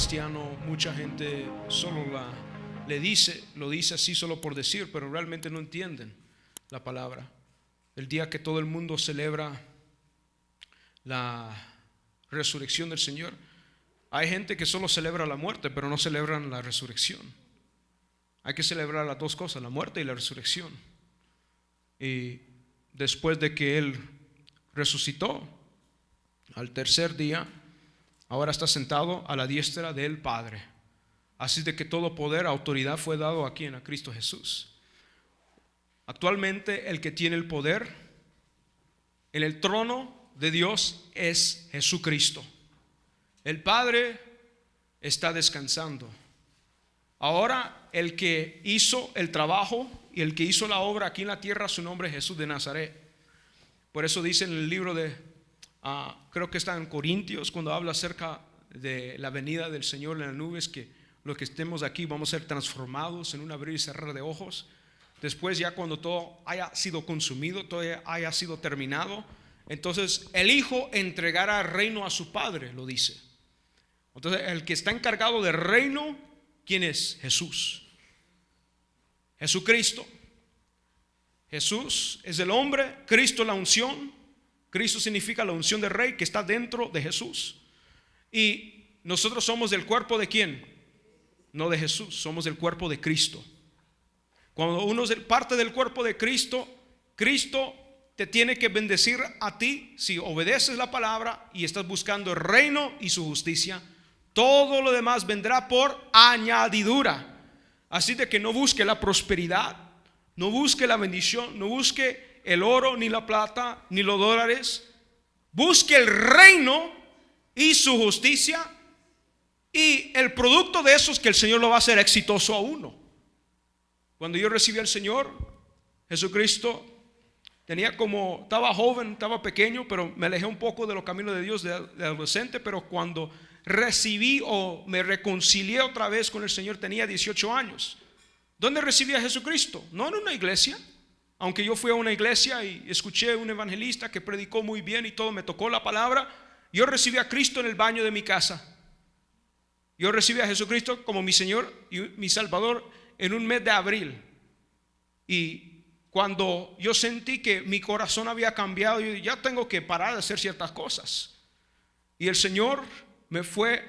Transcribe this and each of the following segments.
cristiano, mucha gente solo lo dice así solo por decir, pero realmente no entienden la palabra. El día que todo el mundo celebra la resurrección del Señor, hay gente que solo celebra la muerte, pero no celebran la resurrección. Hay que celebrar las dos cosas, la muerte y la resurrección. Y después de que Él resucitó, al tercer día, ahora está sentado a la diestra del Padre. Así de que todo poder, autoridad fue dado aquí en Cristo Jesús. Actualmente el que tiene el poder en el trono de Dios es Jesucristo. El Padre está descansando. Ahora el que hizo el trabajo y el que hizo la obra aquí en la tierra, su nombre es Jesús de Nazaret. Por eso dice en el libro de creo que está en Corintios, cuando habla acerca de la venida del Señor en las nubes, que los que estemos aquí vamos a ser transformados en un abrir y cerrar de ojos. Después, ya cuando todo haya sido consumido, todo haya sido terminado, entonces el Hijo entregará el reino a su Padre, lo dice. Entonces el que está encargado del reino, ¿quién es? Jesús, Jesucristo. Jesús es el hombre, Cristo la unción. Cristo significa la unción del Rey que está dentro de Jesús. Y nosotros somos del cuerpo de ¿quién? No de Jesús, somos del cuerpo de Cristo. Cuando uno es parte del cuerpo de Cristo, Cristo te tiene que bendecir a ti si obedeces la palabra y estás buscando el reino y su justicia. Todo lo demás vendrá por añadidura. Así de que no busque la prosperidad, no busque la bendición, no busque el oro, ni la plata, ni los dólares. Busque el reino y su justicia, y el producto de eso es que el Señor lo va a hacer exitoso a uno. Cuando yo recibí al Señor Jesucristo, estaba joven, estaba pequeño, pero me alejé un poco de los caminos de Dios de adolescente. Pero cuando recibí o me reconcilié otra vez con el Señor, tenía 18 años. ¿Dónde recibí a Jesucristo? No en una iglesia. Aunque yo fui a una iglesia y escuché a un evangelista que predicó muy bien y todo, me tocó la palabra, yo recibí a Cristo en el baño de mi casa. Yo recibí a Jesucristo como mi Señor y mi Salvador en un mes de abril. Y cuando yo sentí que mi corazón había cambiado, yo dije, ya tengo que parar de hacer ciertas cosas. Y el Señor me fue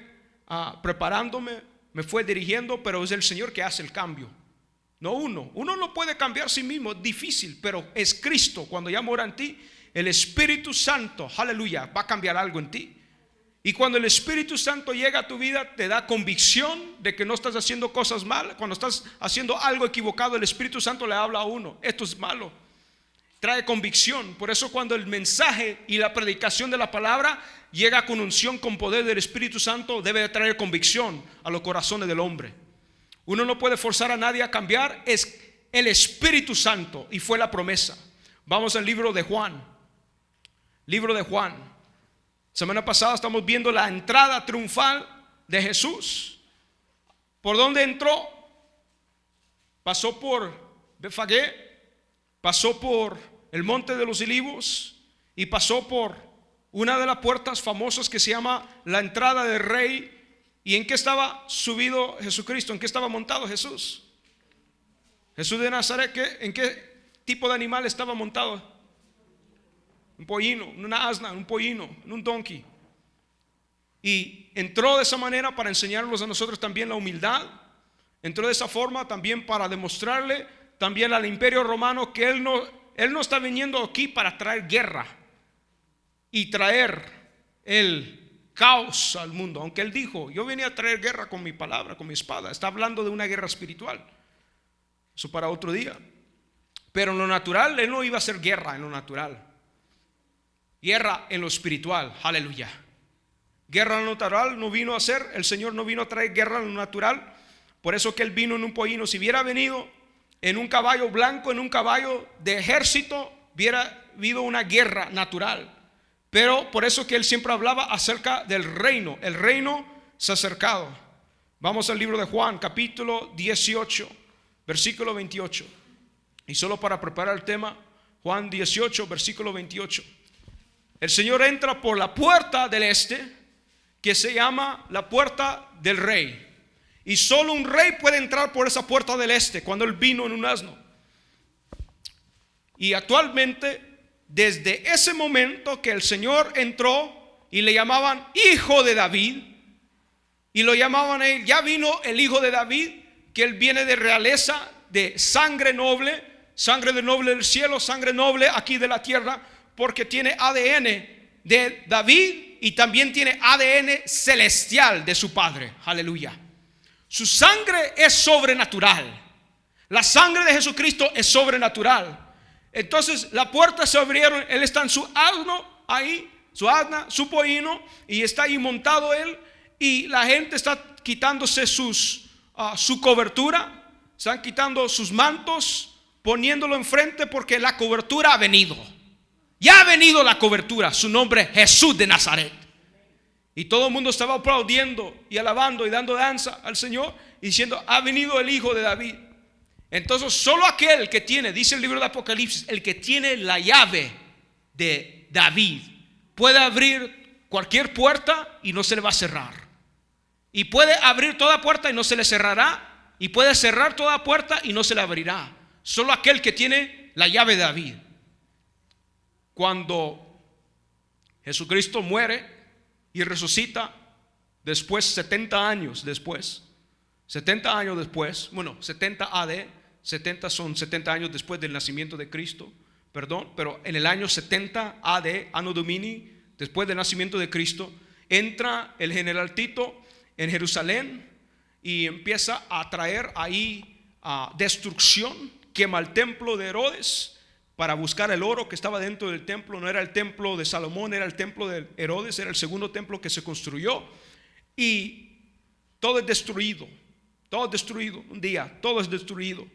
preparándome, me fue dirigiendo, pero es el Señor que hace el cambio. No uno no puede cambiar a sí mismo, es difícil, pero es Cristo. Cuando ya mora en ti, el Espíritu Santo, aleluya, va a cambiar algo en ti. Y cuando el Espíritu Santo llega a tu vida, te da convicción de que no estás haciendo cosas mal. Cuando estás haciendo algo equivocado, el Espíritu Santo le habla a uno, esto es malo, trae convicción. Por eso cuando el mensaje y la predicación de la palabra llega con unción, con poder del Espíritu Santo, debe de traer convicción a los corazones del hombre. Uno no puede forzar a nadie a cambiar, es el Espíritu Santo, y fue la promesa. Vamos al libro de Juan. Libro de Juan. Semana pasada estamos viendo la entrada triunfal de Jesús. ¿Por dónde entró? Pasó por Betfagé, pasó por el Monte de los Olivos y pasó por una de las puertas famosas que se llama la entrada del Rey. ¿Y en qué estaba subido Jesucristo? ¿En qué estaba montado Jesús? Jesús de Nazaret, ¿en qué tipo de animal estaba montado? Un pollino, una asna, un pollino, un donkey. Y entró de esa manera para enseñarnos a nosotros también la humildad. Entró de esa forma también para demostrarle también al imperio romano que él no está viniendo aquí para traer guerra y traer el caos al mundo. Aunque él dijo, yo vine a traer guerra con mi palabra, con mi espada. Está hablando de una guerra espiritual. Eso para otro día. Pero en lo natural, él no iba a hacer guerra en lo natural. Guerra en lo espiritual, aleluya. Guerra en lo natural no vino a hacer. El Señor no vino a traer guerra en lo natural. Por eso que él vino en un pollino. Si hubiera venido en un caballo blanco, en un caballo de ejército, hubiera habido una guerra natural. Pero por eso que él siempre hablaba acerca del reino. El reino se ha acercado. Vamos al libro de Juan, capítulo 18, versículo 28. Y solo para preparar el tema, Juan 18, versículo 28. El Señor entra por la puerta del este que se llama la puerta del rey. Y solo un rey puede entrar por esa puerta del este cuando él vino en un asno. Y actualmente, desde ese momento que el Señor entró y le llamaban hijo de David, y lo llamaban a él, ya vino el hijo de David, que él viene de realeza, de sangre noble del cielo, sangre noble aquí de la tierra, porque tiene ADN de David y también tiene ADN celestial de su padre. Aleluya. Su sangre es sobrenatural. La sangre de Jesucristo es sobrenatural. Entonces la puerta se abrieron. Él está en su asno ahí, su asna, su pollino, y está ahí montado él. Y la gente está quitándose su cobertura, están quitando sus mantos, poniéndolo enfrente, porque la cobertura ha venido. Ya ha venido la cobertura. Su nombre, Jesús de Nazaret. Y todo el mundo estaba aplaudiendo y alabando y dando danza al Señor, y diciendo: ha venido el hijo de David. Entonces solo aquel que tiene, dice el libro de Apocalipsis, el que tiene la llave de David puede abrir cualquier puerta y no se le va a cerrar. Y puede abrir toda puerta y no se le cerrará. Y puede cerrar toda puerta y no se le abrirá. Solo aquel que tiene la llave de David. Cuando Jesucristo muere y resucita, después 70 años después, 70 años después, bueno, 70 AD, 70 son 70 años después del nacimiento de Cristo, perdón, pero en el año 70 AD, Anno Domini, después del nacimiento de Cristo, entra el general Tito en Jerusalén y empieza a traer ahí destrucción, quema el templo de Herodes para buscar el oro que estaba dentro del templo. No era el templo de Salomón, era el templo de Herodes, era el segundo templo que se construyó, y todo es destruido, un día, todo es destruido.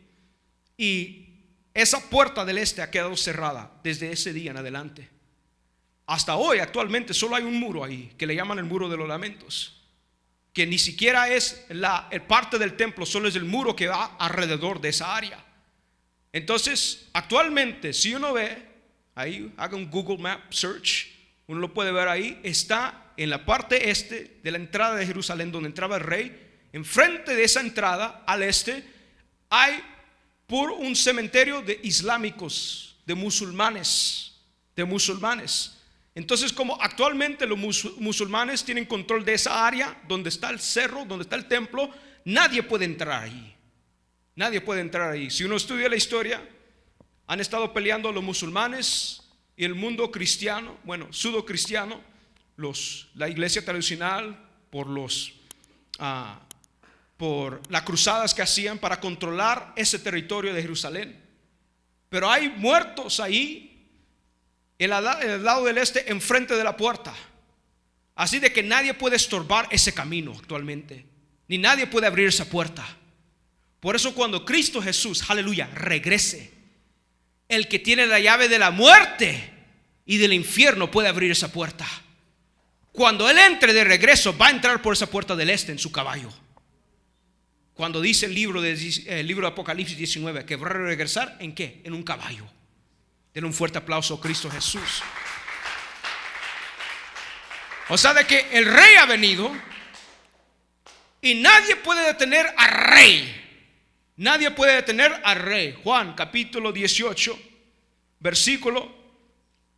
Y esa puerta del este ha quedado cerrada desde ese día en adelante. Hasta hoy, actualmente, solo hay un muro ahí que le llaman el muro de los lamentos, que ni siquiera es el parte del templo, solo es el muro que va alrededor de esa área. Entonces, actualmente, si uno ve ahí, haga un Google Map search, uno lo puede ver ahí, está en la parte este de la entrada de Jerusalén, donde entraba el rey. Enfrente de esa entrada al este hay por un cementerio de islámicos, de musulmanes. Entonces, como actualmente los musulmanes tienen control de esa área donde está el cerro, donde está el templo, nadie puede entrar ahí. Nadie puede entrar ahí. Si uno estudia la historia, han estado peleando los musulmanes y el mundo cristiano, bueno, pseudo-cristiano, la iglesia tradicional, por las cruzadas que hacían para controlar ese territorio de Jerusalén. Pero hay muertos ahí en el lado del este, enfrente de la puerta. Así de que nadie puede estorbar ese camino actualmente, ni nadie puede abrir esa puerta. Por eso cuando Cristo Jesús, aleluya, regrese, el que tiene la llave de la muerte y del infierno puede abrir esa puerta. Cuando Él entre de regreso, va a entrar por esa puerta del este en su caballo. Cuando dice el libro de Apocalipsis 19 que va a regresar, ¿en qué? En un caballo. Denle un fuerte aplauso a Cristo Jesús. O sea, de que el rey ha venido y nadie puede detener al rey. Nadie puede detener al rey. Juan capítulo 18, versículo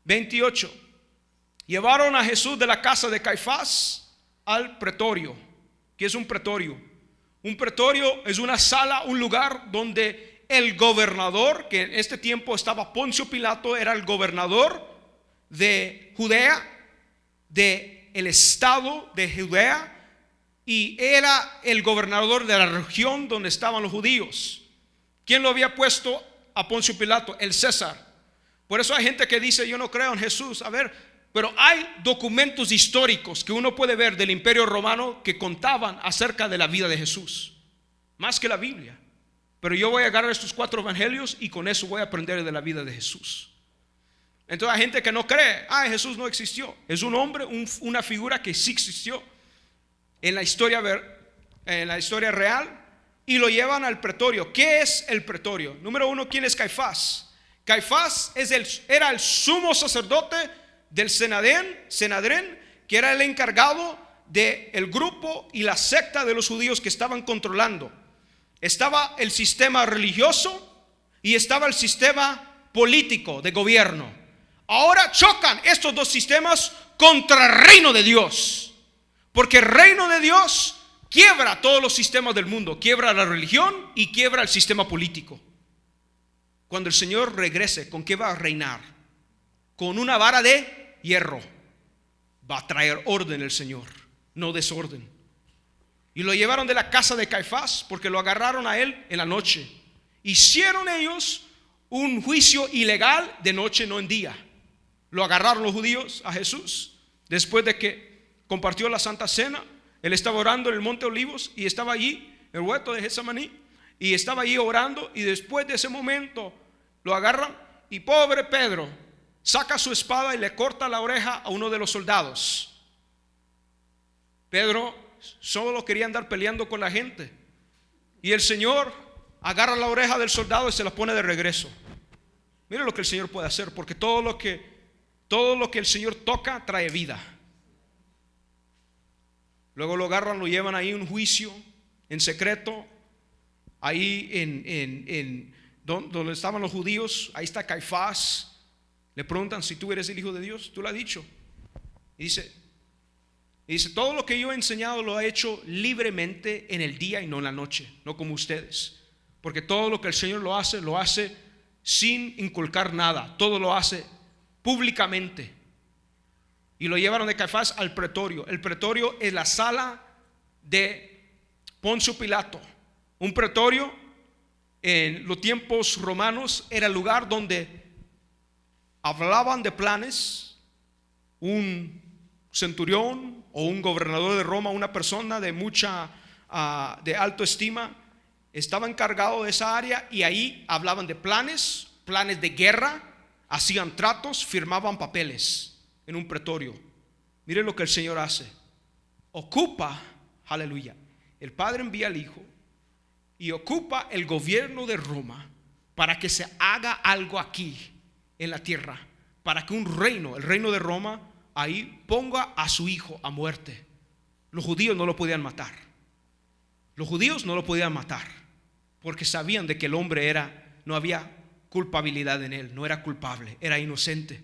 28. Llevaron a Jesús de la casa de Caifás al pretorio. ¿Qué es un pretorio? Un pretorio es una sala, un lugar donde el gobernador, que en este tiempo estaba Poncio Pilato, era el gobernador de Judea, del estado de Judea, y era el gobernador de la región donde estaban los judíos. ¿Quién lo había puesto a Poncio Pilato? El César. Por eso hay gente que dice: yo no creo en Jesús. A ver, pero hay documentos históricos que uno puede ver del Imperio Romano que contaban acerca de la vida de Jesús, más que la Biblia. Pero yo voy a agarrar estos 4 evangelios y con eso voy a aprender de la vida de Jesús. Entonces hay gente que no cree: Jesús no existió. Es un hombre, una figura que sí existió en la historia real, y lo llevan al pretorio. ¿Qué es el pretorio? Número 1, ¿quién es Caifás? Caifás era el sumo sacerdote del Senedrín, que era el encargado del grupo y la secta de los judíos que estaban controlando. Estaba el sistema religioso y estaba el sistema político de gobierno. Ahora chocan estos dos sistemas contra el reino de Dios, porque el reino de Dios quiebra todos los sistemas del mundo, quiebra la religión y quiebra el sistema político. Cuando el Señor regrese, ¿con qué va a reinar? Con una vara de hierro. Va a traer orden el Señor, no desorden. Y lo llevaron de la casa de Caifás, porque lo agarraron a él en la noche. Hicieron ellos un juicio ilegal de noche, no en día. Lo agarraron los judíos a Jesús después de que compartió la Santa Cena. Él estaba orando en el Monte Olivos y estaba allí, en el huerto de Getsemaní, y estaba allí orando. Y después de ese momento lo agarran y pobre Pedro saca su espada y le corta la oreja a uno de los soldados. Pedro solo quería andar peleando con la gente, y el Señor agarra la oreja del soldado y se la pone de regreso. Mire lo que el Señor puede hacer, porque todo lo que el Señor toca trae vida. Luego lo agarran, lo llevan ahí a un juicio en secreto, ahí en donde estaban los judíos. Ahí está Caifás. Le preguntan: si tú eres el Hijo de Dios, tú lo has dicho. Y dice: todo lo que yo he enseñado lo he hecho libremente en el día y no en la noche, no como ustedes. Porque todo lo que el Señor lo hace sin inculcar nada, todo lo hace públicamente. Y lo llevaron de Caifás al pretorio. El pretorio es la sala de Poncio Pilato. Un pretorio en los tiempos romanos era el lugar donde hablaban de planes. Un centurión o un gobernador de Roma, una persona de mucha de alta estima, estaba encargado de esa área, y ahí hablaban de planes de guerra, hacían tratos, firmaban papeles en un pretorio. Miren lo que el Señor hace. Ocupa, aleluya, el Padre envía al Hijo y ocupa el gobierno de Roma para que se haga algo aquí en la tierra, para que un reino, el reino de Roma, ahí ponga a su Hijo a muerte. Los judíos no lo podían matar. Los judíos no lo podían matar porque sabían de que el hombre no había culpabilidad en él, no era culpable, era inocente.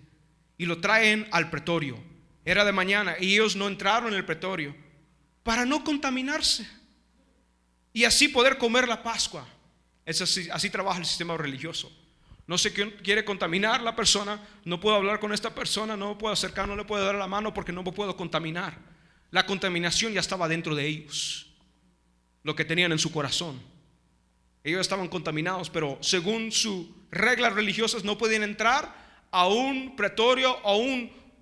Y lo traen al pretorio. Era de mañana y ellos no entraron en el pretorio para no contaminarse y así poder comer la Pascua. Así trabaja el sistema religioso. No se quiere contaminar la persona. No puedo hablar con esta persona, no me puedo acercar, no le puedo dar la mano porque no me puedo contaminar. La contaminación ya estaba dentro de ellos, lo que tenían en su corazón. Ellos estaban contaminados, pero según sus reglas religiosas no podían entrar a un pretorio o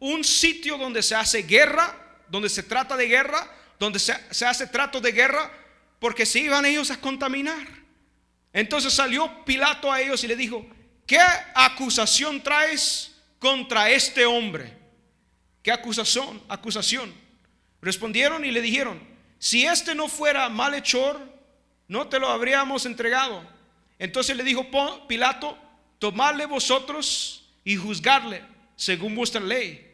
un sitio donde se hace guerra, donde se trata de guerra, donde se hace trato de guerra, porque se iban ellos a contaminar. Entonces salió Pilato a ellos y le dijo: ¿qué acusación traes contra este hombre? ¿Qué acusación? Respondieron y le dijeron: si este no fuera malhechor, no te lo habríamos entregado. Entonces le dijo Pilato: tomadle vosotros y juzgadle según vuestra ley.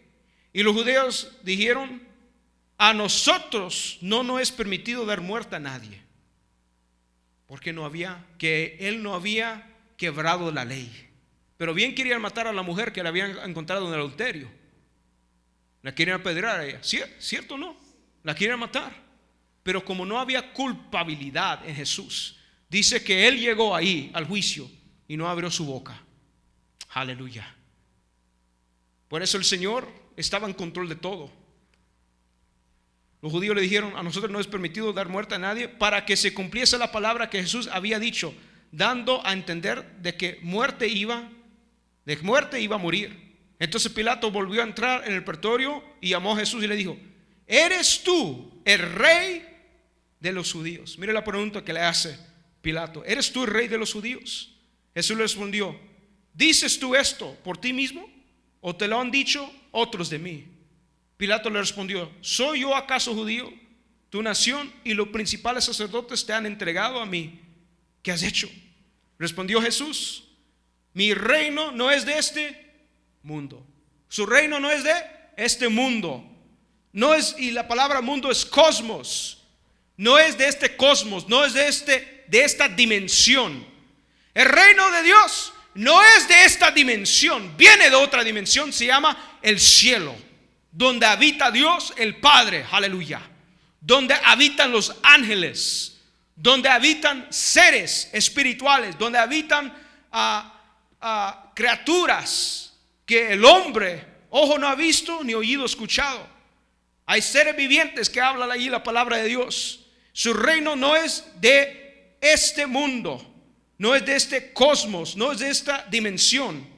Y los judíos dijeron: a nosotros no nos es permitido dar muerte a nadie, porque él no había quebrado la ley. Pero bien querían matar a la mujer que la habían encontrado en el adulterio. La querían apedrear a ella. ¿Cierto o no? La querían matar. Pero como no había culpabilidad en Jesús, dice que él llegó ahí al juicio y no abrió su boca. Aleluya. Por eso el Señor estaba en control de todo. Los judíos le dijeron: a nosotros no es permitido dar muerte a nadie, para que se cumpliese la palabra que Jesús había dicho, dando a entender de que muerte iba a morir. Entonces Pilato volvió a entrar en el pretorio y llamó a Jesús y le dijo: ¿eres tú el rey de los judíos? Mire la pregunta que le hace Pilato: ¿eres tú el rey de los judíos? Jesús le respondió: ¿dices tú esto por ti mismo o te lo han dicho otros de mí? Pilato le respondió: ¿soy yo acaso judío? Tu nación y los principales sacerdotes te han entregado a mí. ¿Qué has hecho? Respondió Jesús: mi reino no es de este mundo. Su reino no es de este mundo. No es, y la palabra mundo es cosmos. No es de este cosmos, no es de esta dimensión. El reino de Dios no es de esta dimensión, viene de otra dimensión, se llama el cielo, donde habita Dios el Padre, aleluya. Donde habitan los ángeles, donde habitan seres espirituales, donde habitan criaturas que el hombre, ojo no ha visto ni oído escuchado. Hay seres vivientes que hablan allí la palabra de Dios. Su reino no es de este mundo, no es de este cosmos, no es de esta dimensión.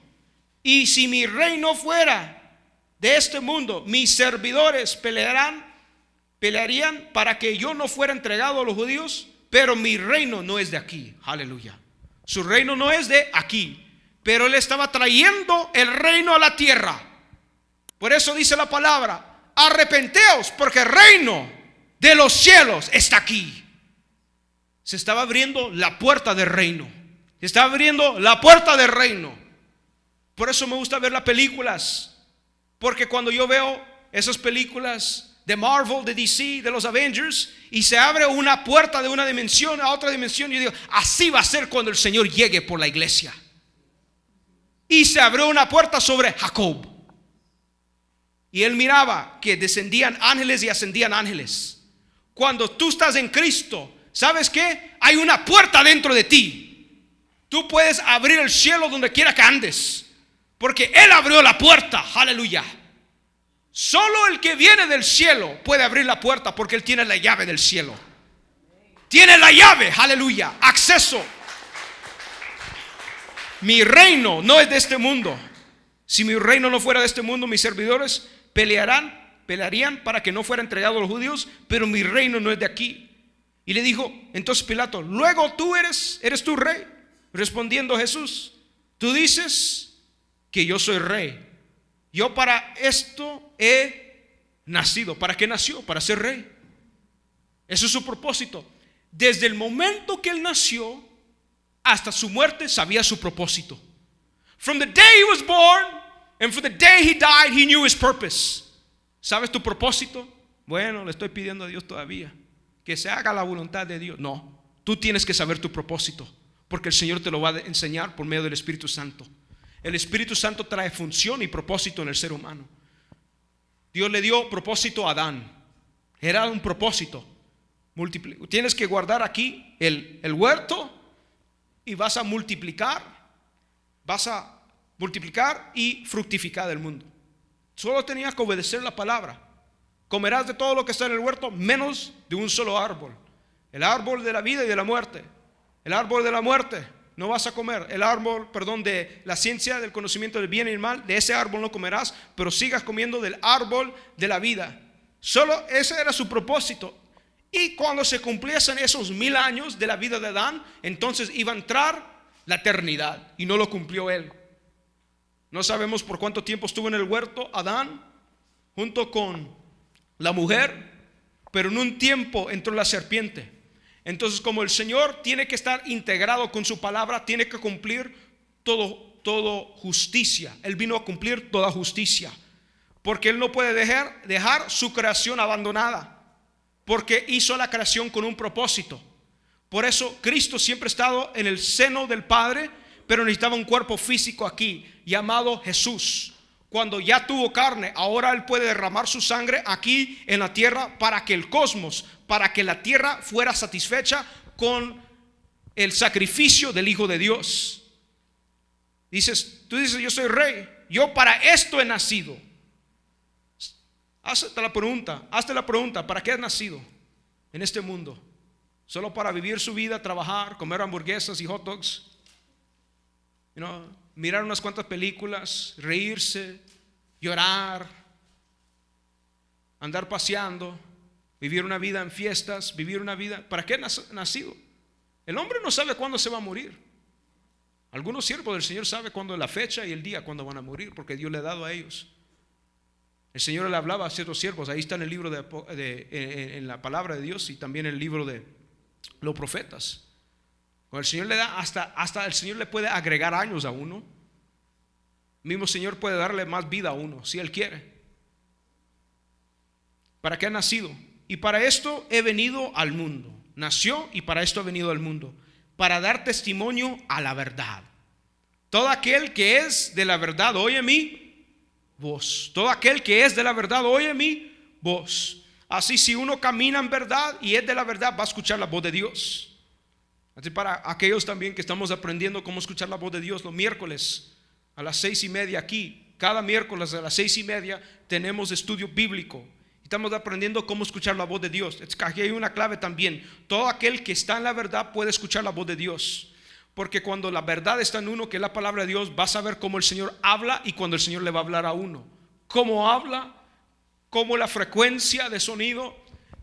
Y si mi reino fuera de este mundo, mis servidores pelearían para que yo no fuera entregado a los judíos, pero mi reino no es de aquí, aleluya. Su reino no es de aquí, pero él estaba trayendo el reino a la tierra. Por eso dice la palabra: arrepenteos, porque el reino de los cielos está aquí. Se estaba abriendo la puerta del reino. Se estaba abriendo la puerta del reino. Por eso me gusta ver las películas, porque cuando yo veo esas películas de Marvel, de DC, de los Avengers, y se abre una puerta de una dimensión a otra dimensión, yo digo, así va a ser cuando el Señor llegue por la iglesia. Y se abrió una puerta sobre Jacob, y él miraba que descendían ángeles y ascendían ángeles. Cuando tú estás en Cristo, ¿sabes qué? Hay una puerta dentro de ti. Tú puedes abrir el cielo donde quiera que andes, porque Él abrió la puerta, aleluya. Solo el que viene del cielo puede abrir la puerta, porque Él tiene la llave del cielo. Tiene la llave, aleluya, acceso. Mi reino no es de este mundo. Si mi reino no fuera de este mundo, mis servidores pelearían para que no fuera entregado a los judíos, pero mi reino no es de aquí. Y le dijo entonces Pilato: luego tú eres tu rey. Respondiendo Jesús: tú dices que yo soy rey. Yo para esto he nacido. ¿Para qué nació? Para ser rey. Ese es su propósito. Desde el momento que él nació hasta su muerte sabía su propósito. From the day he was born and from the day he died, he knew his purpose. ¿Sabes tu propósito? Bueno, le estoy pidiendo a Dios todavía que se haga la voluntad de Dios. No, tú tienes que saber tu propósito, porque el Señor te lo va a enseñar por medio del Espíritu Santo. El Espíritu Santo trae función y propósito en el ser humano. Dios le dio propósito a Adán. Era un propósito. Tienes que guardar aquí el huerto y vas a multiplicar y fructificar el mundo. Solo tenías que obedecer la palabra. Comerás de todo lo que está en el huerto, menos de un solo árbol. El árbol de la vida y de la muerte. El árbol de la muerte no vas a comer. El árbol, de la ciencia del conocimiento del bien y el mal, de ese árbol no comerás, pero sigas comiendo del árbol de la vida. Solo ese era su propósito. Y cuando se cumpliesen esos 1000 años de la vida de Adán, entonces iba a entrar la eternidad, y no lo cumplió él. No sabemos por cuánto tiempo estuvo en el huerto Adán junto con la mujer, pero en un tiempo entró la serpiente. Entonces, como el Señor tiene que estar integrado con su palabra, tiene que cumplir todo justicia. Él vino a cumplir toda justicia, porque Él no puede dejar su creación abandonada, porque hizo la creación con un propósito. Por eso Cristo siempre ha estado en el seno del Padre, pero necesitaba un cuerpo físico aquí, llamado Jesús. Cuando ya tuvo carne, ahora Él puede derramar su sangre aquí en la tierra, para que el cosmos, para que la tierra fuera satisfecha con el sacrificio del Hijo de Dios. Tú dices, yo soy rey, yo para esto he nacido. Hazte la pregunta, ¿para qué has nacido en este mundo? ¿Solo para vivir su vida, trabajar, comer hamburguesas y hot dogs? Mirar unas cuantas películas, reírse, llorar, andar paseando, vivir una vida en fiestas, vivir una vida. ¿Para qué nacido? El hombre no sabe cuándo se va a morir. Algunos siervos del Señor saben cuándo es la fecha y el día cuándo van a morir, porque Dios le ha dado a ellos. El Señor le hablaba a ciertos siervos. Ahí está en el libro en la palabra de Dios, y también en el libro de los profetas. Cuando el Señor le da, hasta el Señor le puede agregar años a uno. El mismo Señor puede darle más vida a uno si Él quiere. ¿Para qué ha nacido? Y para esto he venido al mundo. Nació y para esto ha venido al mundo, para dar testimonio a la verdad. Todo aquel que es de la verdad oye mi voz. Todo aquel que es de la verdad oye mi voz. Así, si uno camina en verdad y es de la verdad, va a escuchar la voz de Dios. Así, para aquellos también que estamos aprendiendo cómo escuchar la voz de Dios, los miércoles a las 6:30 aquí, cada miércoles a las 6:30 tenemos estudio bíblico. Estamos aprendiendo cómo escuchar la voz de Dios. Aquí hay una clave también. Todo aquel que está en la verdad puede escuchar la voz de Dios. Porque cuando la verdad está en uno, que es la palabra de Dios, vas a ver cómo el Señor habla y cuando el Señor le va a hablar a uno. Cómo habla, cómo la frecuencia de sonido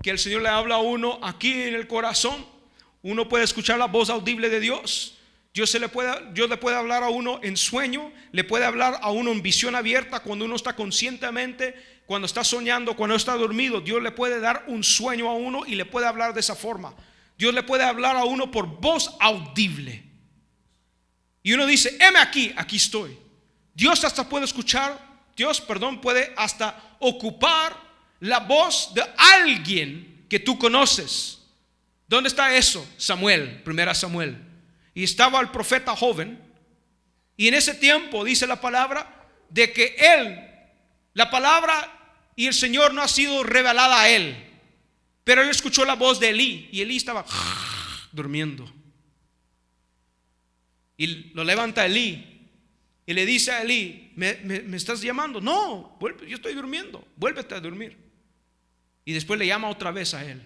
que el Señor le habla a uno aquí en el corazón. Uno puede escuchar la voz audible de Dios. Dios le puede hablar a uno en sueño, le puede hablar a uno en visión abierta cuando uno está conscientemente. Cuando está soñando, cuando está dormido, Dios le puede dar un sueño a uno y le puede hablar de esa forma. Dios le puede hablar a uno por voz audible. Y uno dice, heme aquí, aquí estoy. Dios hasta puede escuchar, puede hasta ocupar la voz de alguien que tú conoces. ¿Dónde está eso? Samuel, 1 Samuel. Y estaba el profeta joven. Y en ese tiempo dice la palabra de que la palabra y el Señor no ha sido revelada a él, pero él escuchó la voz de Elí y Elí estaba durmiendo. Y lo levanta Elí y le dice a Elí, ¿me estás llamando? No, yo estoy durmiendo, vuélvete a dormir. Y después le llama otra vez a él,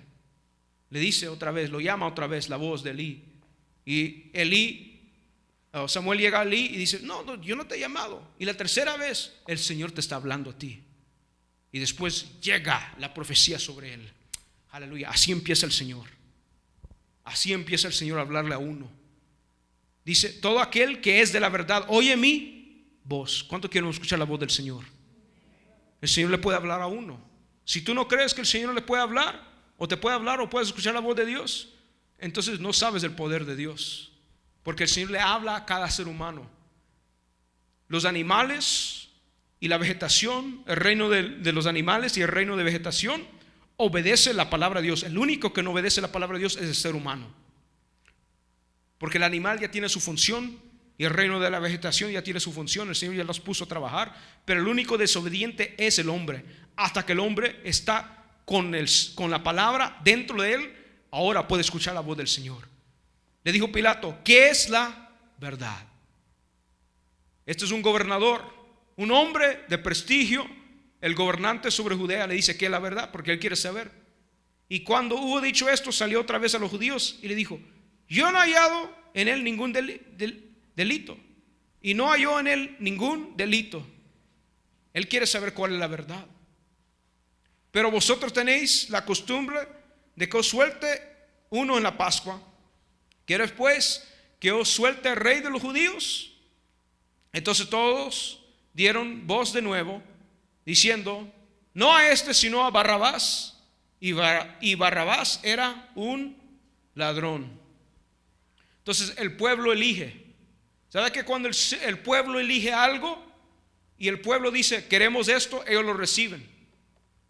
le dice otra vez, lo llama otra vez la voz de Elí. Y Samuel llega a Elí y dice, no, yo no te he llamado. Y la tercera vez el Señor te está hablando a ti. Y después llega la profecía sobre él. Aleluya. Así empieza el Señor. Así empieza el Señor a hablarle a uno. Dice, todo aquel que es de la verdad oye mi voz. ¿Cuánto quieren escuchar la voz del Señor? El Señor le puede hablar a uno. Si tú no crees que el Señor le puede hablar, o te puede hablar, o puedes escuchar la voz de Dios, entonces no sabes del poder de Dios. Porque el Señor le habla a cada ser humano. Los animales y la vegetación, el reino de los animales y el reino de vegetación obedece la palabra de Dios. El único que no obedece la palabra de Dios es el ser humano. Porque el animal ya tiene su función y el reino de la vegetación ya tiene su función. El Señor ya los puso a trabajar. Pero el único desobediente es el hombre. Hasta que el hombre está con la palabra dentro de él, ahora puede escuchar la voz del Señor. Le dijo Pilato, ¿qué es la verdad? Este es un gobernador, un hombre de prestigio. El gobernante sobre Judea le dice que es la verdad porque él quiere saber. Y cuando hubo dicho esto, salió otra vez a los judíos y le dijo, yo no he hallado en él ningún delito. Y no halló en él ningún delito. Él quiere saber cuál es la verdad. Pero vosotros tenéis la costumbre de que os suelte uno en la Pascua. ¿Quieres pues que os suelte el rey de los judíos? Entonces todos dieron voz de nuevo, diciendo, no a este sino a Barrabás. Y Barrabás era un ladrón. Entonces el pueblo elige. ¿Sabe que cuando el pueblo elige algo y el pueblo dice queremos esto, ellos lo reciben?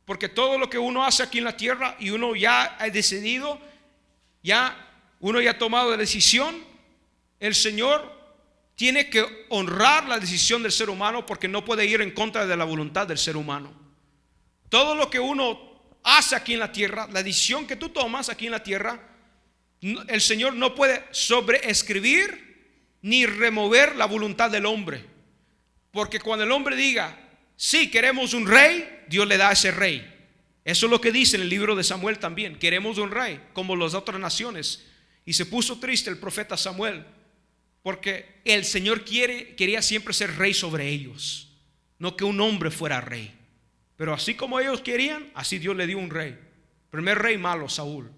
Porque todo lo que uno hace aquí en la tierra y uno ya ha decidido, uno ya ha tomado la decisión, el Señor tiene que honrar la decisión del ser humano porque no puede ir en contra de la voluntad del ser humano. Todo lo que uno hace aquí en la tierra, la decisión que tú tomas aquí en la tierra, el Señor no puede sobreescribir ni remover la voluntad del hombre. Porque cuando el hombre diga, sí, queremos un rey, Dios le da a ese rey. Eso es lo que dice en el libro de Samuel también. Queremos un rey como las otras naciones. Y se puso triste el profeta Samuel porque el Señor quería siempre ser rey sobre ellos, no que un hombre fuera rey. Pero así como ellos querían, así Dios le dio un rey. Primer rey malo, Saúl.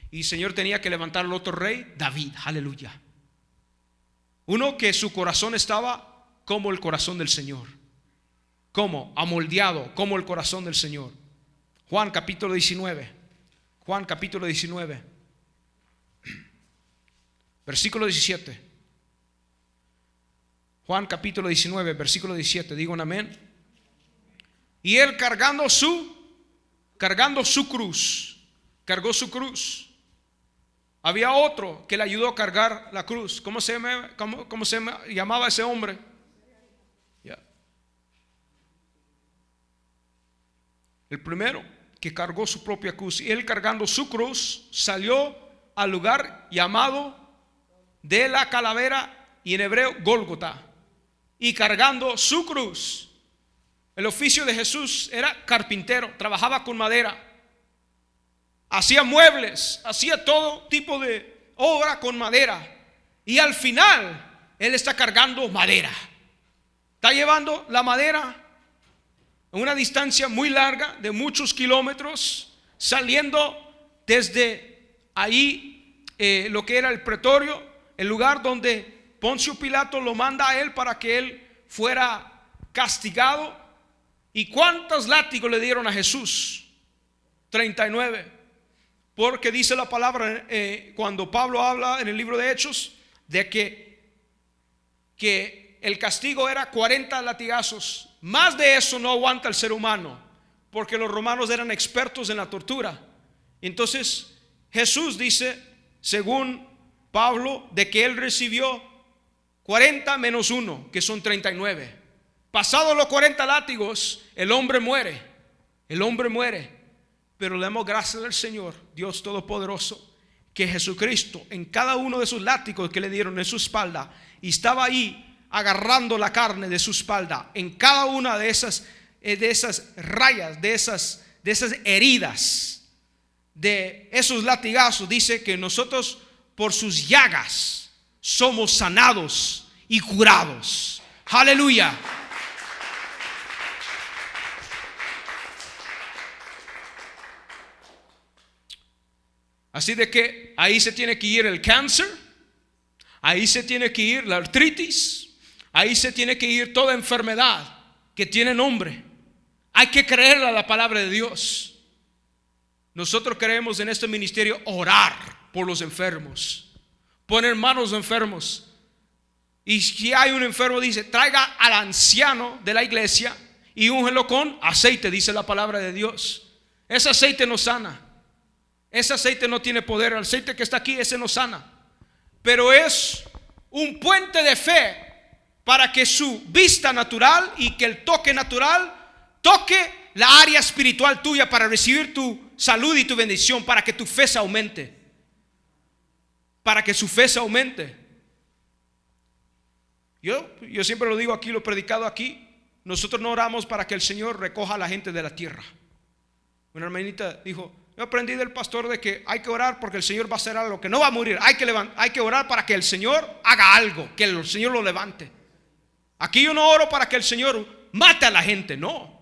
Y el Señor tenía que levantar al otro rey, David, aleluya. Uno que su corazón estaba como el corazón del Señor. ¿Cómo? Amoldeado como el corazón del Señor. Juan capítulo 19. Juan capítulo 19. Versículo 17. Juan capítulo 19, versículo 17. Digo un amén. Y él cargando su cargando su cruz. Cargó su cruz. Había otro que le ayudó a cargar la cruz. ¿Cómo se llamaba ese hombre? El primero que cargó su propia cruz. Y él, cargando su cruz, salió al lugar llamado de la calavera, y en hebreo Gólgota, y cargando su cruz. El oficio de Jesús era carpintero, trabajaba con madera, hacía muebles, hacía todo tipo de obra con madera, y al final él está cargando madera, está llevando la madera a una distancia muy larga de muchos kilómetros, saliendo desde ahí, lo que era el pretorio, el lugar donde Poncio Pilato lo manda a él para que él fuera castigado. ¿Y cuántos látigos le dieron a Jesús? 39. Porque dice la palabra, cuando Pablo habla en el libro de Hechos, de que el castigo era 40 latigazos. Más de eso no aguanta el ser humano, porque los romanos eran expertos en la tortura. Entonces Jesús dice, según Pablo, de que él recibió 40 menos 1, que son 39. Pasados los 40 látigos, el hombre muere. El hombre muere. Pero le damos gracias al Señor, Dios Todopoderoso, que Jesucristo, en cada uno de esos látigos que le dieron en su espalda, y estaba ahí agarrando la carne de su espalda, en cada una de esas rayas, de esas heridas, de esos latigazos, dice que nosotros por sus llagas somos sanados y curados. Aleluya. Así de que ahí se tiene que ir el cáncer, ahí se tiene que ir la artritis, ahí se tiene que ir toda enfermedad que tiene nombre. Hay que creerle a la palabra de Dios. Nosotros queremos en este ministerio orar por los enfermos, poner manos a enfermos. Y si hay un enfermo, dice, traiga al anciano de la iglesia y úngelo con aceite, dice la palabra de Dios. Ese aceite no sana. Ese aceite no tiene poder. El aceite que está aquí, ese no sana. Pero es un puente de fe para que su vista natural y que el toque natural toque la área espiritual tuya para recibir tu salud y tu bendición, para que tu fe se aumente. Para que su fe se aumente. Yo siempre lo digo aquí, lo he predicado aquí. Nosotros no oramos para que el Señor recoja a la gente de la tierra. Una hermanita dijo, yo aprendí del pastor de que hay que orar porque el Señor va a hacer algo, que no va a morir. Hay que orar para que el Señor haga algo, que el Señor lo levante. Aquí yo no oro para que el Señor mate a la gente, no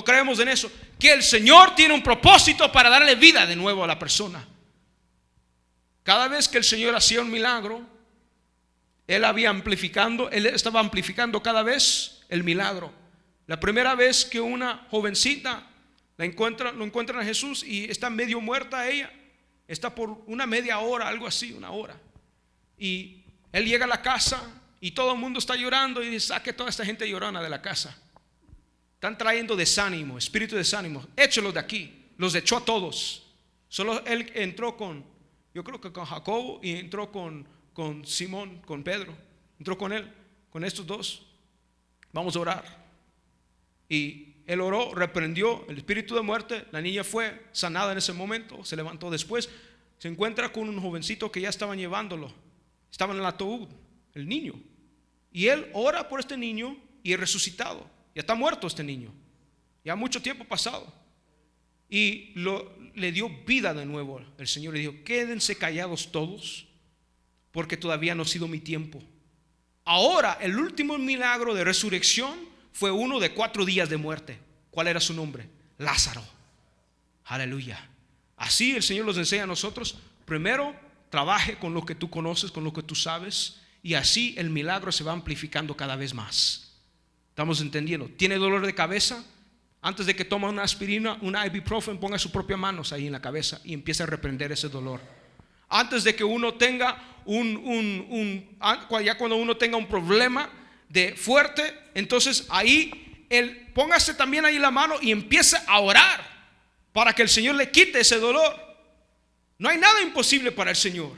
creemos en eso. Que el Señor tiene un propósito para darle vida de nuevo a la persona. Cada vez que el Señor hacía un milagro, Él estaba amplificando cada vez el milagro. La primera vez que una jovencita lo encuentran a Jesús y está medio muerta ella, está por una media hora, algo así, una hora. Y Él llega a la casa y todo el mundo está llorando y dice, saque toda esta gente llorona de la casa. Están trayendo desánimo, espíritu de desánimo. Échelos de aquí. Los echó a todos. Solo Él entró yo creo que con Jacobo, y entró con Simón, con Pedro. Entró con él, con estos dos. Vamos a orar. Y él oró, reprendió el espíritu de muerte. La niña fue sanada en ese momento. Se levantó después. Se encuentra con un jovencito que ya estaban llevándolo. Estaba en el ataúd, el niño. Y él ora por este niño y es resucitado. Ya está muerto este niño. Ya mucho tiempo pasado. Y le dio vida de nuevo. El Señor le dijo, quédense callados todos, porque todavía no ha sido mi tiempo. Ahora el último milagro de resurrección fue uno de 4 días de muerte. ¿Cuál era su nombre? Lázaro. Aleluya. Así el Señor nos enseña a nosotros. Primero, trabaje con lo que tú conoces, con lo que tú sabes, y así el milagro se va amplificando cada vez más. ¿Estamos entendiendo? ¿Tiene dolor de cabeza? Antes de que tome una aspirina, una ibuprofen, ponga sus propias manos ahí en la cabeza y empiece a reprender ese dolor. Antes de que uno tenga ya cuando uno tenga un problema de fuerte, entonces ahí póngase también ahí la mano y empiece a orar. para que el Señor le quite ese dolor. No hay nada imposible para el Señor.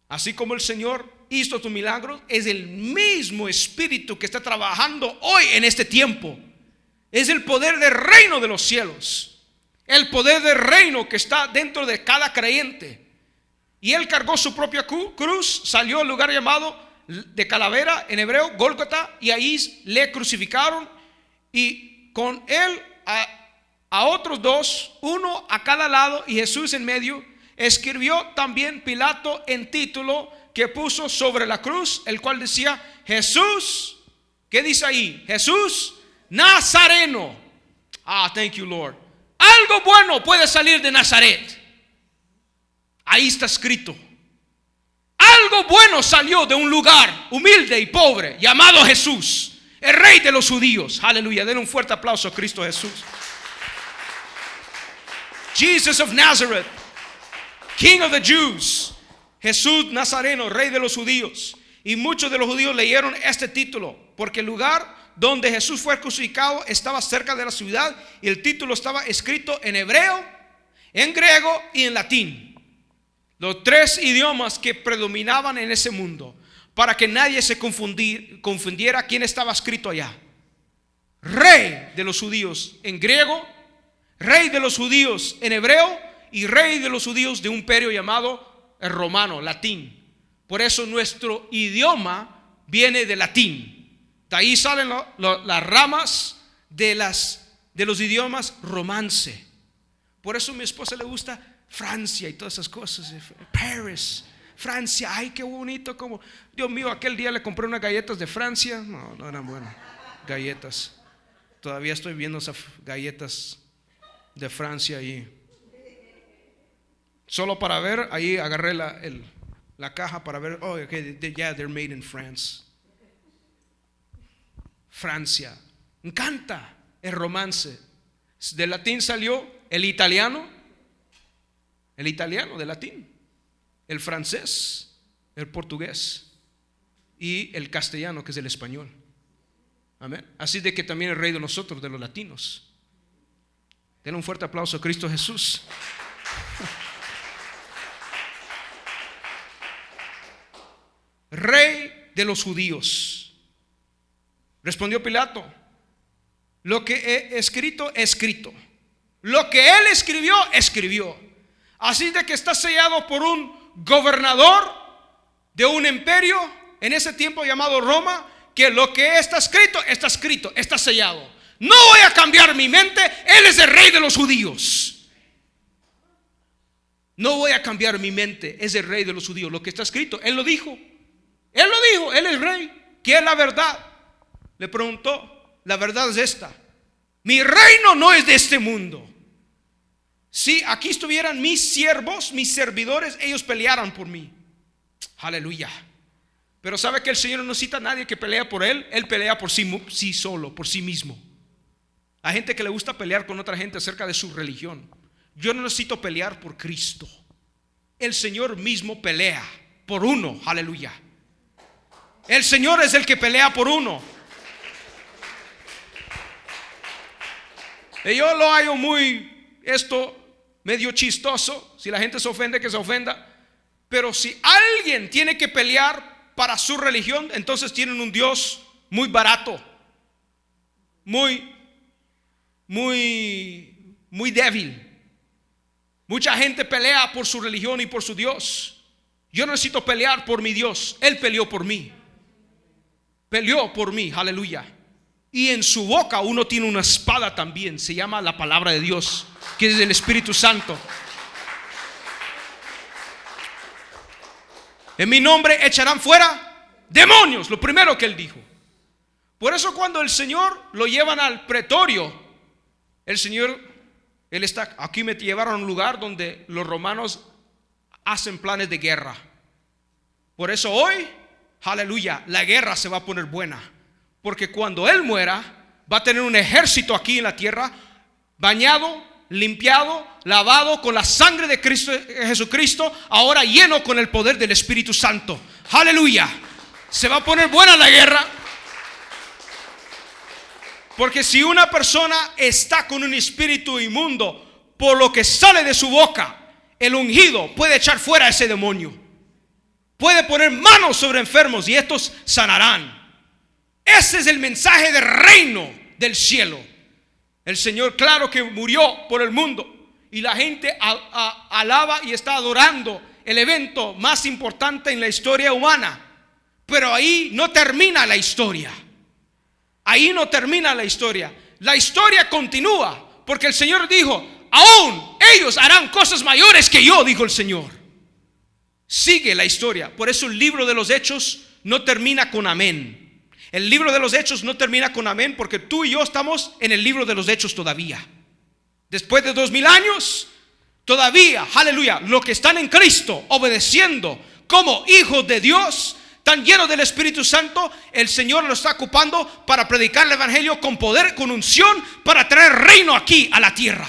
Así como el Señor hizo tus milagros, es el mismo Espíritu que está trabajando hoy en este tiempo. Es el poder del reino de los cielos, el poder del reino que está dentro de cada creyente. Y Él cargó su propia cruz, salió al lugar llamado de calavera, en hebreo, Gólgota, y ahí le crucificaron. Y con Él a otros dos, uno a cada lado y Jesús en medio, escribió también Pilato en título que puso sobre la cruz, el cual decía: Jesús, ¿qué dice ahí? Jesús Nazareno. Thank you, Lord. Algo bueno puede salir de Nazaret. Ahí está escrito. Algo bueno salió de un lugar humilde y pobre llamado Jesús, el Rey de los judíos. Aleluya. Denle un fuerte aplauso a Cristo Jesús. Jesus of Nazareth, King of the Jews. Jesús Nazareno, Rey de los judíos. Y muchos de los judíos leyeron este título porque el lugar donde Jesús fue crucificado estaba cerca de la ciudad, y el título estaba escrito en hebreo, en griego y en latín, los tres idiomas que predominaban en ese mundo, para que nadie se confundiera quién estaba escrito allá. Rey de los judíos en griego, Rey de los judíos en hebreo y Rey de los judíos de un imperio llamado el romano, latín. Por eso nuestro idioma viene de latín. De ahí salen las ramas de los idiomas romance. Por eso a mi esposa le gusta Francia y todas esas cosas. Paris, Francia, ay qué bonito. Como, Dios mío, aquel día le compré unas galletas de Francia. No eran buenas galletas. Todavía estoy viendo esas galletas de Francia ahí. Solo para ver, ahí agarré la caja para ver. Oh, okay, yeah, they're made in France. Francia. Me encanta el romance. De latín salió el italiano de latín, el francés, el portugués y el castellano, que es el español. Amén. Así de que también el Rey de nosotros, de los latinos. Denle un fuerte aplauso a Cristo Jesús. Rey de los judíos. Respondió Pilato: lo que he escrito, escrito. Lo que él escribió, escribió. Así de que está sellado por un gobernador de un imperio en ese tiempo llamado Roma, que lo que está escrito, está escrito, está sellado. No voy a cambiar mi mente. Él es el Rey de los judíos. No voy a cambiar mi mente. Es el Rey de los judíos. Lo que está escrito, él lo dijo. Él lo dijo, él es Rey. ¿Qué es la verdad? Le preguntó. La verdad es esta: mi reino no es de este mundo. Si aquí estuvieran mis siervos, mis servidores, ellos pelearan por mí. Aleluya. Pero sabe que el Señor no necesita a nadie que pelea por él. Él pelea por sí solo, por sí mismo. Hay gente que le gusta pelear con otra gente acerca de su religión. Yo no necesito pelear por Cristo. El Señor mismo pelea por uno. Aleluya. El Señor es el que pelea por uno. Y yo lo hallo medio chistoso. Si la gente se ofende, que se ofenda. Pero si alguien tiene que pelear para su religión, entonces tienen un Dios muy barato, muy débil. Mucha gente pelea por su religión y por su Dios. Yo no necesito pelear por mi Dios. Él peleó por mí. Peleó por mí, aleluya. Y en su boca uno tiene una espada también. Se llama la palabra de Dios, que es el Espíritu Santo. En mi nombre echarán fuera demonios. Lo primero que él dijo. Por eso cuando el Señor lo llevan al pretorio, el Señor, él está, aquí me llevaron a un lugar donde los romanos hacen planes de guerra. Por eso hoy, aleluya, la guerra se va a poner buena. Porque cuando él muera, va a tener un ejército aquí en la tierra, bañado, limpiado, lavado con la sangre de Cristo, Jesucristo, ahora lleno con el poder del Espíritu Santo. Aleluya. Se va a poner buena la guerra. Porque si una persona está con un espíritu inmundo, por lo que sale de su boca, el ungido puede echar fuera a ese demonio. Puede poner manos sobre enfermos y estos sanarán. Ese es el mensaje del reino del cielo. El Señor, claro que murió por el mundo, y la gente alaba y está adorando el evento más importante en la historia humana. Pero ahí no termina la historia. Ahí no termina la historia. La historia continúa, porque el Señor dijo: aún ellos harán cosas mayores que yo, dijo el Señor. Sigue la historia. Por eso el libro de los Hechos no termina con amén. El libro de los Hechos no termina con amén, porque tú y yo estamos en el libro de los Hechos todavía. Después de 2000 años, todavía, aleluya, los que están en Cristo, obedeciendo como hijos de Dios, tan llenos del Espíritu Santo, el Señor lo está ocupando para predicar el evangelio con poder, con unción, para traer reino aquí a la tierra.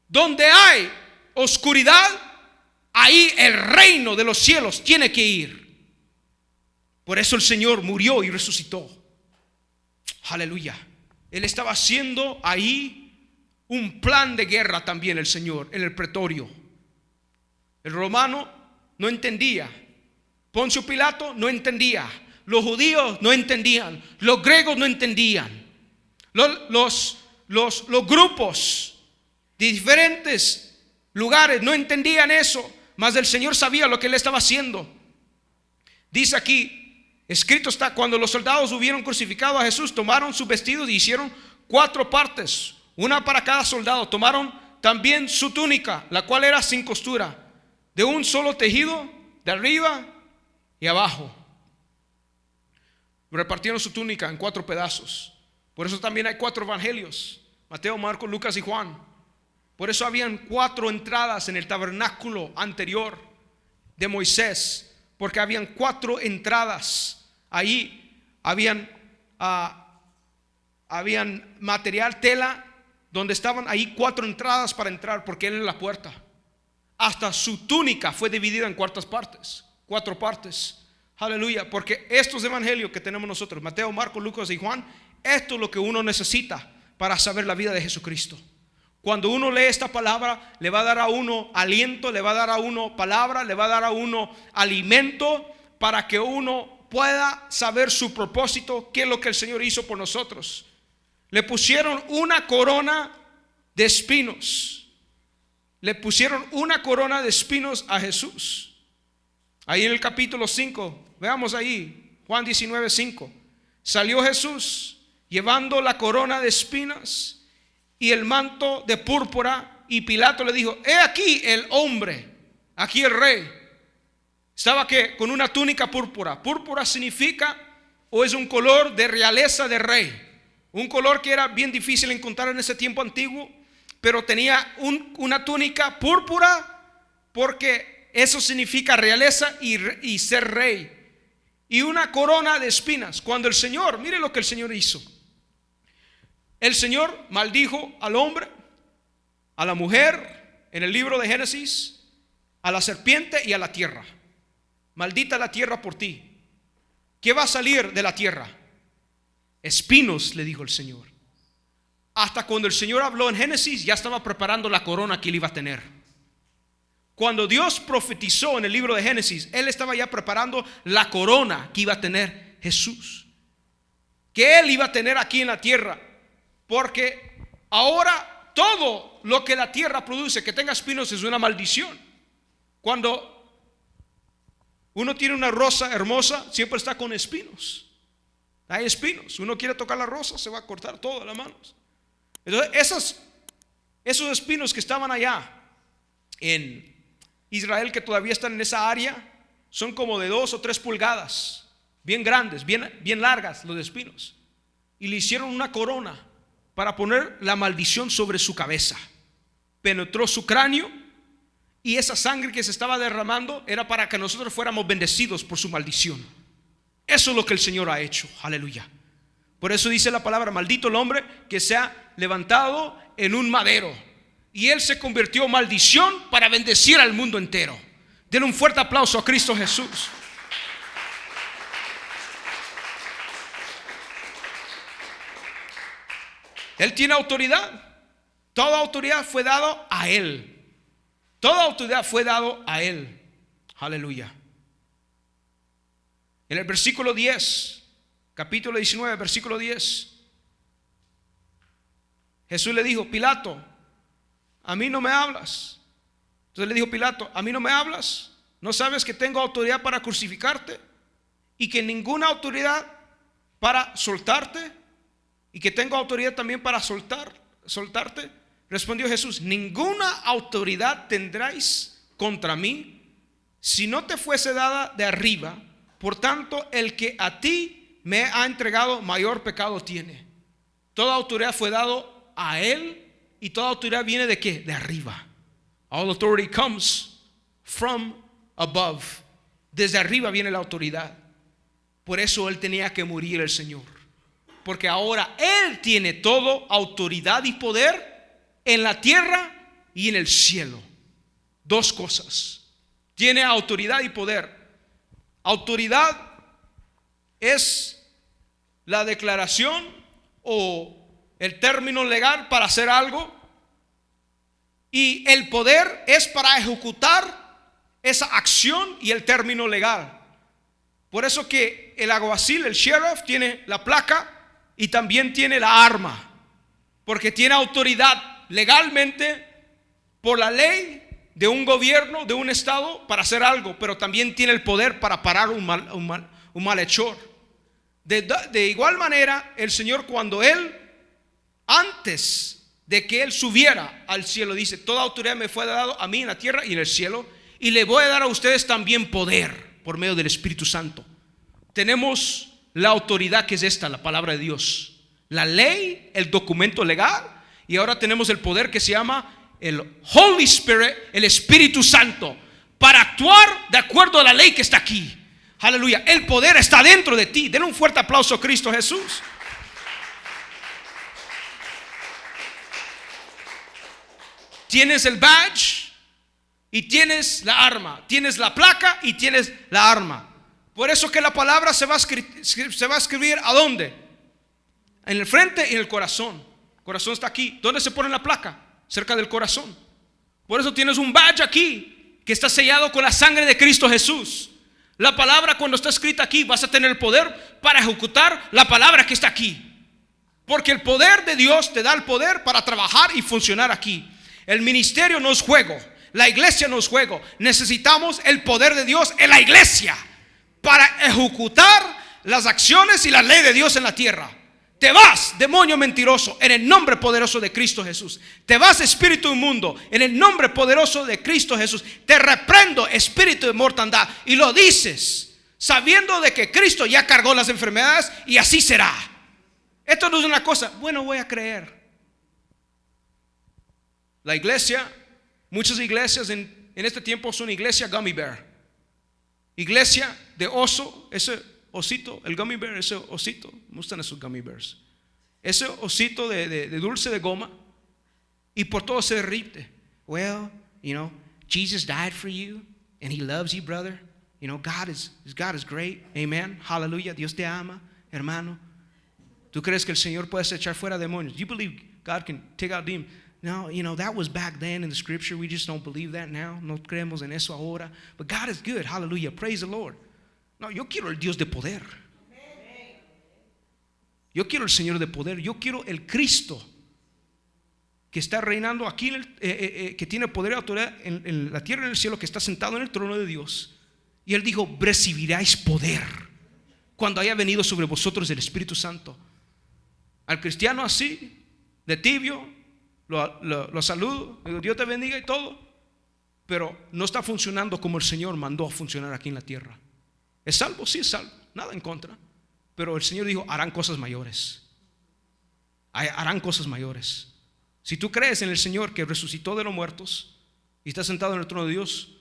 Donde hay oscuridad, ahí el reino de los cielos tiene que ir. Por eso el Señor murió y resucitó. Aleluya. Él estaba haciendo ahí un plan de guerra también, el Señor, en el pretorio. El romano no entendía. Poncio Pilato no entendía. Los judíos no entendían. Los griegos no entendían. Los grupos de diferentes lugares no entendían eso. Mas el Señor sabía lo que Él estaba haciendo. Dice aquí, escrito está: cuando los soldados hubieron crucificado a Jesús, tomaron sus vestidos y hicieron 4 partes, una para cada soldado. Tomaron también su túnica, la cual era sin costura, de un solo tejido, de arriba y abajo. Repartieron su túnica en 4 pedazos. Por eso también hay 4 evangelios: Mateo, Marcos, Lucas y Juan. Por eso habían 4 entradas en el tabernáculo anterior de Moisés, porque habían 4 entradas. Ahí habían material, tela, donde estaban ahí 4 entradas para entrar, porque Él es la puerta. Hasta su túnica fue dividida en 4 partes. Aleluya. Porque estos evangelios que tenemos nosotros, Mateo, Marcos, Lucas y Juan, esto es lo que uno necesita para saber la vida de Jesucristo. Cuando uno lee esta palabra, le va a dar a uno aliento, le va a dar a uno palabra, le va a dar a uno alimento, para que uno pueda saber su propósito, qué es lo que el Señor hizo por nosotros. Le pusieron una corona de espinos. Le pusieron una corona de espinos a Jesús. Ahí en el capítulo 5, veamos ahí, Juan 19:5. Salió Jesús llevando la corona de espinas y el manto de púrpura, y Pilato le dijo: he aquí el hombre, aquí el rey. Estaba que con una túnica púrpura. Púrpura significa, o es un color de realeza de rey, un color que era bien difícil encontrar en ese tiempo antiguo, pero tenía una túnica púrpura, porque eso significa realeza y ser rey, y una corona de espinas. Cuando el Señor, mire lo que el Señor hizo. El Señor maldijo al hombre, a la mujer, en el libro de Génesis, a la serpiente y a la tierra. Maldita la tierra por ti. ¿Qué va a salir de la tierra? Espinos, le dijo el Señor. Hasta cuando el Señor habló en Génesis, ya estaba preparando la corona que él iba a tener. Cuando Dios profetizó en el libro de Génesis, Él estaba ya preparando la corona que iba a tener Jesús, que Él iba a tener aquí en la tierra. Porque ahora todo lo que la tierra produce que tenga espinos es una maldición. Cuando uno tiene una rosa hermosa, siempre está con espinos. Hay espinos. Uno quiere tocar la rosa, se va a cortar todas las manos. Entonces esos espinos que estaban allá en Israel, que todavía están en esa área, son como de 2 o 3 pulgadas, bien grandes, bien largas los espinos. Y le hicieron una corona para poner la maldición sobre su cabeza. Penetró su cráneo, y esa sangre que se estaba derramando era para que nosotros fuéramos bendecidos por su maldición. Eso es lo que el Señor ha hecho. Aleluya. Por eso dice la palabra: maldito el hombre que se ha levantado en un madero. Y Él se convirtió en maldición para bendecir al mundo entero. Denle un fuerte aplauso a Cristo Jesús. Él tiene autoridad. Toda autoridad fue dado a Él. Toda autoridad fue dado a Él. Aleluya. En el versículo 10, capítulo 19, versículo 10, Jesús le dijo: Pilato, a mí no me hablas. Entonces le dijo Pilato: a mí no me hablas. ¿No sabes que tengo autoridad para crucificarte y que ninguna autoridad para soltarte, y que tengo autoridad también para soltarte? Respondió Jesús: ninguna autoridad tendráis contra mí si no te fuese dada de arriba. Por tanto, el que a ti me ha entregado mayor pecado tiene. Toda autoridad fue dado a Él, y toda autoridad viene ¿de qué? De arriba. All authority comes from above. Desde arriba viene la autoridad. Por eso Él tenía que morir, el Señor, porque ahora Él tiene toda autoridad y poder en la tierra y en el cielo. Dos cosas: tiene autoridad y poder. Autoridad es la declaración o el término legal para hacer algo, y el poder es para ejecutar esa acción y el término legal. Por eso que el alguacil, el sheriff, tiene la placa y también tiene la arma, porque tiene autoridad legalmente por la ley de un gobierno, de un estado, para hacer algo, pero también tiene el poder para parar un malhechor. De igual manera, el Señor, cuando Él, antes de que Él subiera al cielo, dice: toda autoridad me fue dada a mí en la tierra y en el cielo, y le voy a dar a ustedes también poder por medio del Espíritu Santo. Tenemos la autoridad que es esta, la palabra de Dios, la ley, el documento legal, y ahora tenemos el poder que se llama el Holy Spirit, el Espíritu Santo, para actuar de acuerdo a la ley que está aquí. Aleluya. El poder está dentro de ti. Denle un fuerte aplauso a Cristo Jesús. Tienes el badge y tienes la arma. Tienes la placa y tienes la arma. Por eso que la palabra se va a escribir ¿a dónde? En el frente y en el corazón. El corazón está aquí. ¿Dónde se pone la placa? Cerca del corazón. Por eso tienes un badge aquí que está sellado con la sangre de Cristo Jesús. La palabra, cuando está escrita aquí, vas a tener el poder para ejecutar la palabra que está aquí, porque el poder de Dios te da el poder para trabajar y funcionar aquí. El ministerio no es juego, la iglesia no es juego. Necesitamos el poder de Dios en la iglesia para ejecutar las acciones y la ley de Dios en la tierra. Te vas, demonio mentiroso, en el nombre poderoso de Cristo Jesús. Te vas, espíritu inmundo, en el nombre poderoso de Cristo Jesús. Te reprendo, espíritu de mortandad. Y lo dices sabiendo de que Cristo ya cargó las enfermedades, y así será. Esto no es una cosa, bueno, voy a creer. La iglesia, muchas iglesias en este tiempo son iglesia gummy bear. Iglesia de oso, ese osito, el gummy bear, ese osito, me gustan esos gummy bears, ese osito de dulce de goma, y por todo se derrite. Well, you know, Jesus died for you and He loves you, brother. You know, God is great. Amen. Hallelujah. Dios te ama, hermano. ¿Tú crees que el Señor puede echar fuera demonios? Do you believe God can take out demons? No, you know, that was back then in the scripture. We just don't believe that now. No creemos en eso ahora. But God is good. Hallelujah. Praise the Lord. No, yo quiero el Dios de poder. Yo quiero el Señor de poder. Yo quiero el Cristo que está reinando aquí, que tiene poder y autoridad en la tierra y en el cielo, que está sentado en el trono de Dios. Y Él dijo: recibiráis poder cuando haya venido sobre vosotros el Espíritu Santo. Al cristiano así, de tibio, lo saludo, digo: Dios te bendiga y todo, pero no está funcionando como el Señor mandó a funcionar aquí en la tierra. ¿Es salvo? Sí, es salvo, nada en contra, pero el Señor dijo: harán cosas mayores. Harán cosas mayores. Si tú crees en el Señor que resucitó de los muertos y está sentado en el trono de Dios,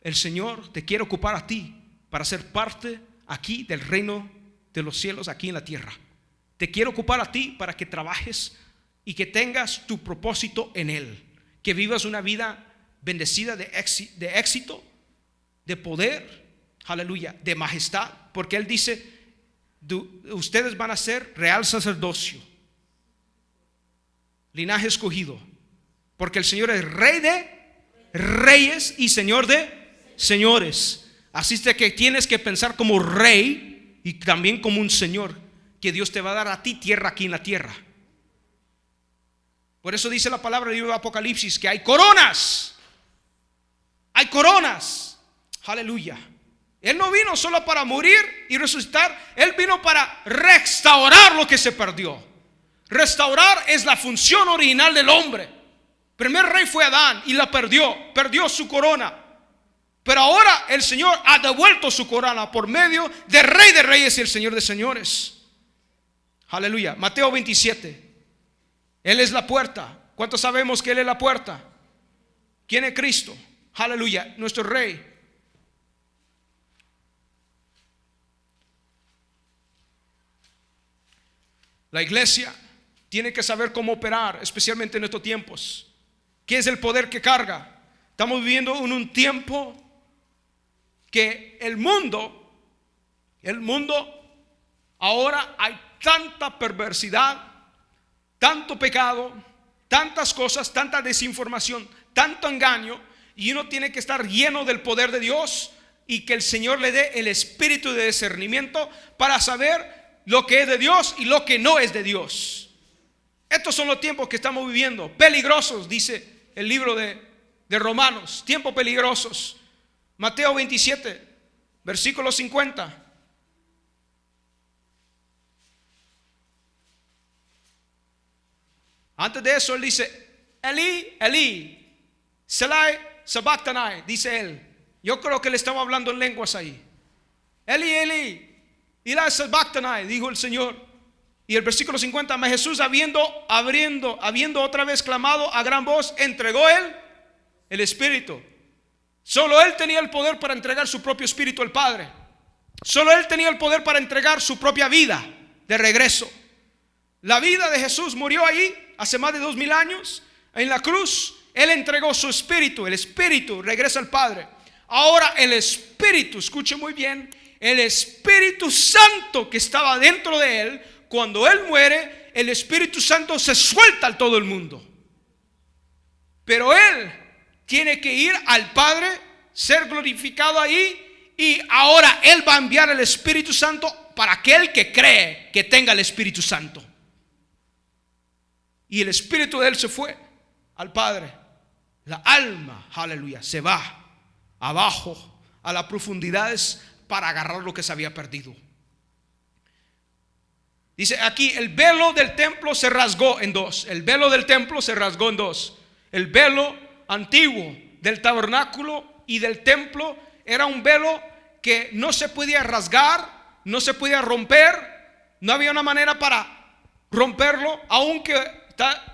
el Señor te quiere ocupar a ti para ser parte aquí del reino de los cielos aquí en la tierra. Te quiere ocupar a ti para que trabajes y que tengas tu propósito en Él, que vivas una vida bendecida de éxito, de poder, aleluya, de majestad, porque Él dice: ustedes van a ser real sacerdocio. linaje escogido, porque el Señor es Rey de reyes y Señor de señores. Así es de que tienes que pensar como rey y también como un Señor, que Dios te va a dar a ti tierra aquí en la tierra. Por eso dice la palabra del libro de Apocalipsis que hay coronas. Hay coronas. Aleluya. Él no vino solo para morir y resucitar. Él vino para restaurar lo que se perdió. Restaurar es la función original del hombre. El primer rey fue Adán y la perdió su corona. Pero ahora el Señor ha devuelto su corona por medio del Rey de Reyes y el Señor de Señores. Aleluya. Mateo 27. Él es la puerta. ¿Cuántos sabemos que Él es la puerta? ¿Quién es Cristo? Aleluya, nuestro Rey. La iglesia tiene que saber cómo operar, especialmente en estos tiempos. ¿Qué es el poder que carga? Estamos viviendo en un tiempo que el mundo ahora hay tanta perversidad, tanto pecado, tantas cosas, tanta desinformación, tanto engaño, y uno tiene que estar lleno del poder de Dios y que el Señor le dé el espíritu de discernimiento para saber lo que es de Dios y lo que no es de Dios. Estos son los tiempos que estamos viviendo, peligrosos, dice el libro de Romanos, tiempos peligrosos. Mateo 27, versículo 50. Antes de eso él dice: Eli, Eli, Selai sabachthani, dice él. Yo creo que le estaba hablando en lenguas ahí. Eli, Eli, Eli sabachthani, dijo el Señor. Y el versículo 50, mas Jesús habiendo otra vez clamado a gran voz, entregó él el Espíritu. Solo él tenía el poder para entregar su propio Espíritu al Padre. Solo él tenía el poder para entregar su propia vida de regreso. La vida de Jesús murió ahí hace más de 2000 años en la cruz. Él entregó su espíritu, el Espíritu regresa al Padre. Ahora el Espíritu, escuche muy bien, el Espíritu Santo que estaba dentro de él, cuando él muere, el Espíritu Santo se suelta a todo el mundo. Pero él tiene que ir al Padre, ser glorificado ahí, y ahora él va a enviar el Espíritu Santo para aquel que cree que tenga el Espíritu Santo. Y el espíritu de él se fue al Padre. La alma, aleluya, se va abajo a las profundidades para agarrar lo que se había perdido. Dice aquí: el velo del templo se rasgó en dos. El velo del templo se rasgó en dos. El velo antiguo del tabernáculo y del templo era un velo que no se podía rasgar, no se podía romper. No había una manera para romperlo, aunque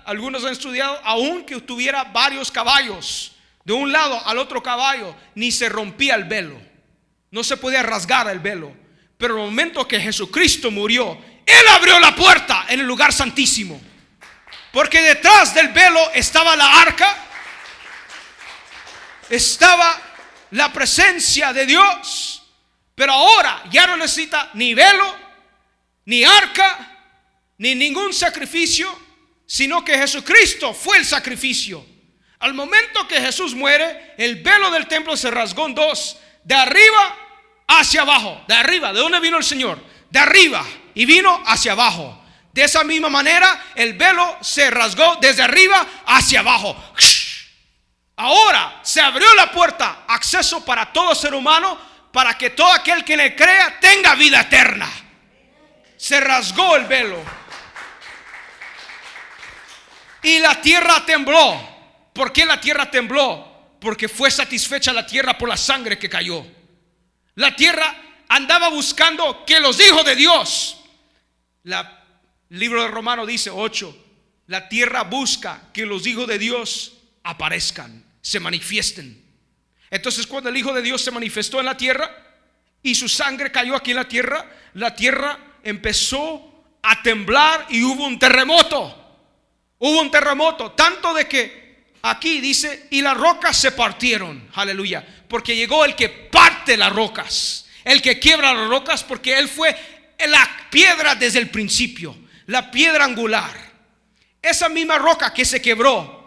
algunos han estudiado, aunque tuviera varios caballos de un lado al otro caballo, ni se rompía el velo, no se podía rasgar el velo. Pero en el momento que Jesucristo murió, Él abrió la puerta en el lugar santísimo, porque detrás del velo estaba la arca, estaba la presencia de Dios. Pero ahora ya no necesita ni velo, ni arca, ni ningún sacrificio, sino que Jesucristo fue el sacrificio. Al momento que Jesús muere, el velo del templo se rasgó en dos, de arriba hacia abajo. De arriba, ¿de dónde vino el Señor? De arriba, y vino hacia abajo. De esa misma manera, el velo se rasgó desde arriba hacia abajo. Ahora se abrió la puerta, acceso para todo ser humano, para que todo aquel que le crea tenga vida eterna. Se rasgó el velo. Y la tierra tembló. ¿Por qué la tierra tembló? Porque fue satisfecha la tierra por la sangre que cayó. La tierra andaba buscando que los hijos de Dios, el libro de Romanos dice 8, la tierra busca que los hijos de Dios aparezcan, se manifiesten. Entonces cuando el Hijo de Dios se manifestó en la tierra y su sangre cayó aquí en la tierra empezó a temblar y hubo un terremoto. Hubo un terremoto, tanto de que aquí dice: y las rocas se partieron. Aleluya. Porque llegó el que parte las rocas, el que quiebra las rocas, porque él fue la piedra desde el principio, la piedra angular. esa misma roca que se quebró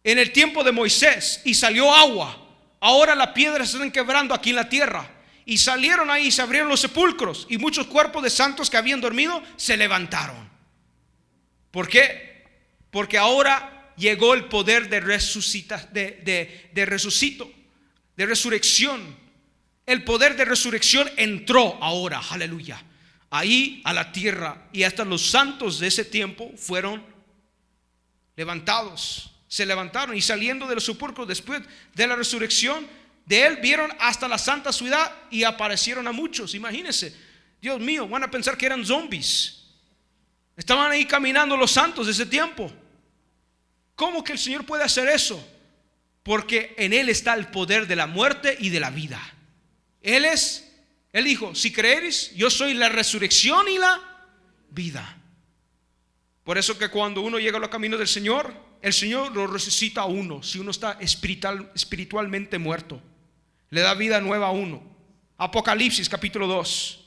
en el tiempo de Moisés y salió agua, ahora las piedras se están quebrando aquí en la tierra. Y salieron ahí, se abrieron los sepulcros, y muchos cuerpos de santos que habían dormido se levantaron. ¿Por qué? Porque ahora llegó el poder de resurrección. El poder de resurrección entró ahora, aleluya, ahí a la tierra, y hasta los santos de ese tiempo fueron levantados. Se levantaron y saliendo de los sepulcros después de la resurrección de él, vieron hasta la santa ciudad y aparecieron a muchos. Imagínense, Dios mío, van a pensar que eran zombies. Estaban ahí caminando los santos de ese tiempo. ¿Cómo que el Señor puede hacer eso? Porque en Él está el poder de la muerte y de la vida. Él dijo, si creeres, yo soy la resurrección y la vida. Por eso que cuando uno llega a los caminos del Señor, el Señor lo resucita a uno. Si uno está espiritualmente muerto, le da vida nueva a uno. Apocalipsis capítulo 2,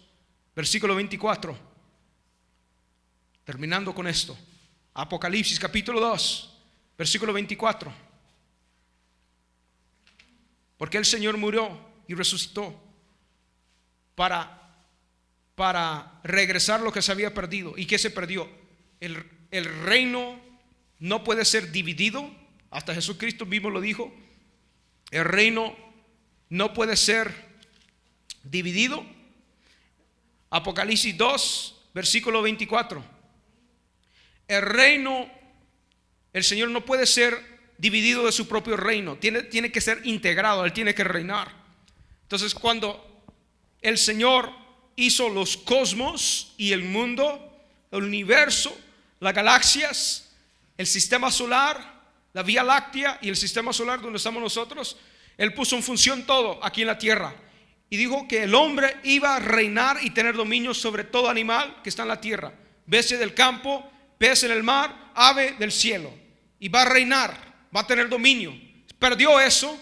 versículo 24. Terminando con esto, Apocalipsis capítulo 2, versículo 24. Porque el Señor murió y resucitó para regresar lo que se había perdido. ¿Y qué se perdió? El reino no puede ser dividido. Hasta Jesucristo mismo lo dijo. El reino no puede ser dividido. Apocalipsis 2, versículo 24. El Señor no puede ser dividido de su propio reino. Tiene que ser integrado. Él tiene que reinar. Entonces, cuando el Señor hizo los cosmos y el mundo, el universo, las galaxias, el sistema solar, la Vía Láctea y el sistema solar donde estamos nosotros, Él puso en función todo aquí en la tierra y dijo que el hombre iba a reinar y tener dominio sobre todo animal que está en la tierra, bestia del campo, pez en el mar, ave del cielo, y va a reinar, va a tener dominio. Perdió eso.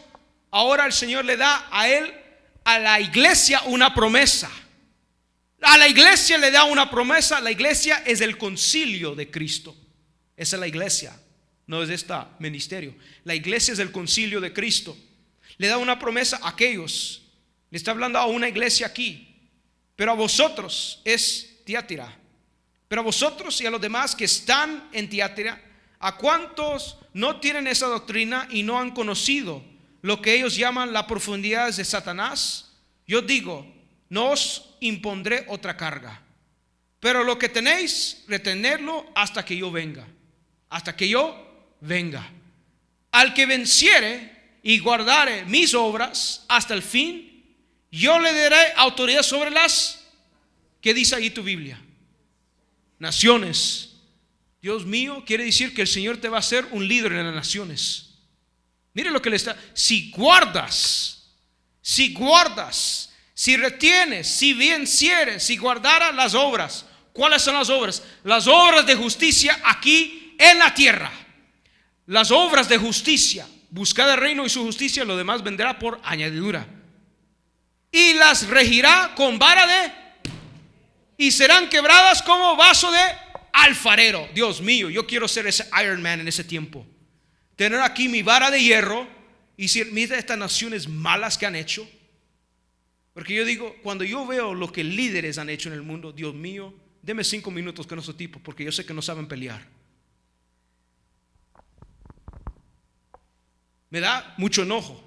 Ahora el Señor le da a la iglesia una promesa. A la iglesia le da una promesa. La iglesia es el concilio de Cristo. Esa es la iglesia, no es este ministerio. La iglesia es el concilio de Cristo. Le da una promesa a aquellos. Le está hablando a una iglesia aquí. Pero a vosotros es Tiatira. Pero a vosotros y a los demás que están en Tiatira, a cuantos no tienen esa doctrina y no han conocido lo que ellos llaman las profundidades de Satanás, yo digo, no os impondré otra carga, pero lo que tenéis, retenerlo hasta que yo venga. Hasta que yo venga. Al que venciere y guardare mis obras hasta el fin, yo le daré autoridad sobre las, ¿qué dice ahí tu Biblia? Naciones. Dios mío, quiere decir que el Señor te va a hacer un líder en las naciones. Mire lo que le está. Si guardas, si retienes, si vencieres, si guardaras las obras. ¿Cuáles son las obras? Las obras de justicia aquí en la tierra. Las obras de justicia. Buscad el reino y su justicia, lo demás vendrá por añadidura. Y las regirá con vara y serán quebradas como vaso de alfarero. Dios mío, yo quiero ser ese Iron Man en ese tiempo. Tener aquí mi vara de hierro y decir, mira estas naciones malas que han hecho. Porque yo digo, cuando yo veo lo que líderes han hecho en el mundo, Dios mío, deme 5 minutos con esos tipos, porque yo sé que no saben pelear. Me da mucho enojo.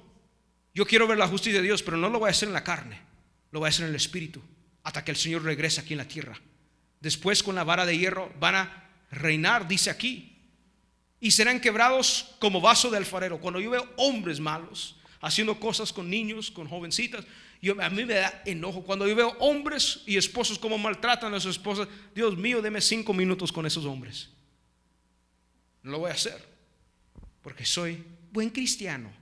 Yo quiero ver la justicia de Dios, pero no lo voy a hacer en la carne, lo voy a hacer en el espíritu, hasta que el Señor regrese aquí en la tierra. Después con la vara de hierro van a reinar, dice aquí, y serán quebrados como vaso de alfarero. Cuando yo veo hombres malos haciendo cosas con niños, con jovencitas, a mí me da enojo. Cuando yo veo hombres y esposos como maltratan a sus esposas, Dios mío, deme 5 minutos con esos hombres. No lo voy a hacer, porque soy buen cristiano,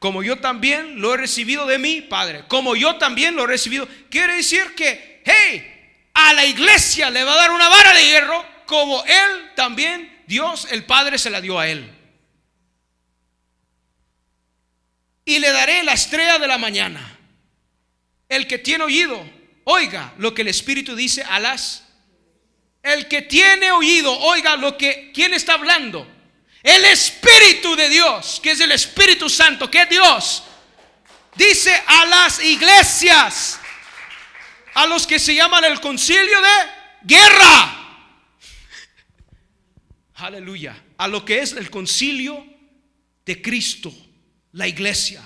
como yo también lo he recibido de mi Padre, como yo también lo he recibido. Quiere decir que, hey, a la iglesia le va a dar una vara de hierro, como Él también, Dios el Padre se la dio a Él. Y le daré la estrella de la mañana. El que tiene oído, oiga lo que el Espíritu dice a las. El que tiene oído, oiga ¿quién está hablando? El Espíritu de Dios, que es el Espíritu Santo, que es Dios. Dice a las iglesias, a los que se llaman el concilio de guerra. Aleluya. A lo que es el concilio de Cristo, la iglesia.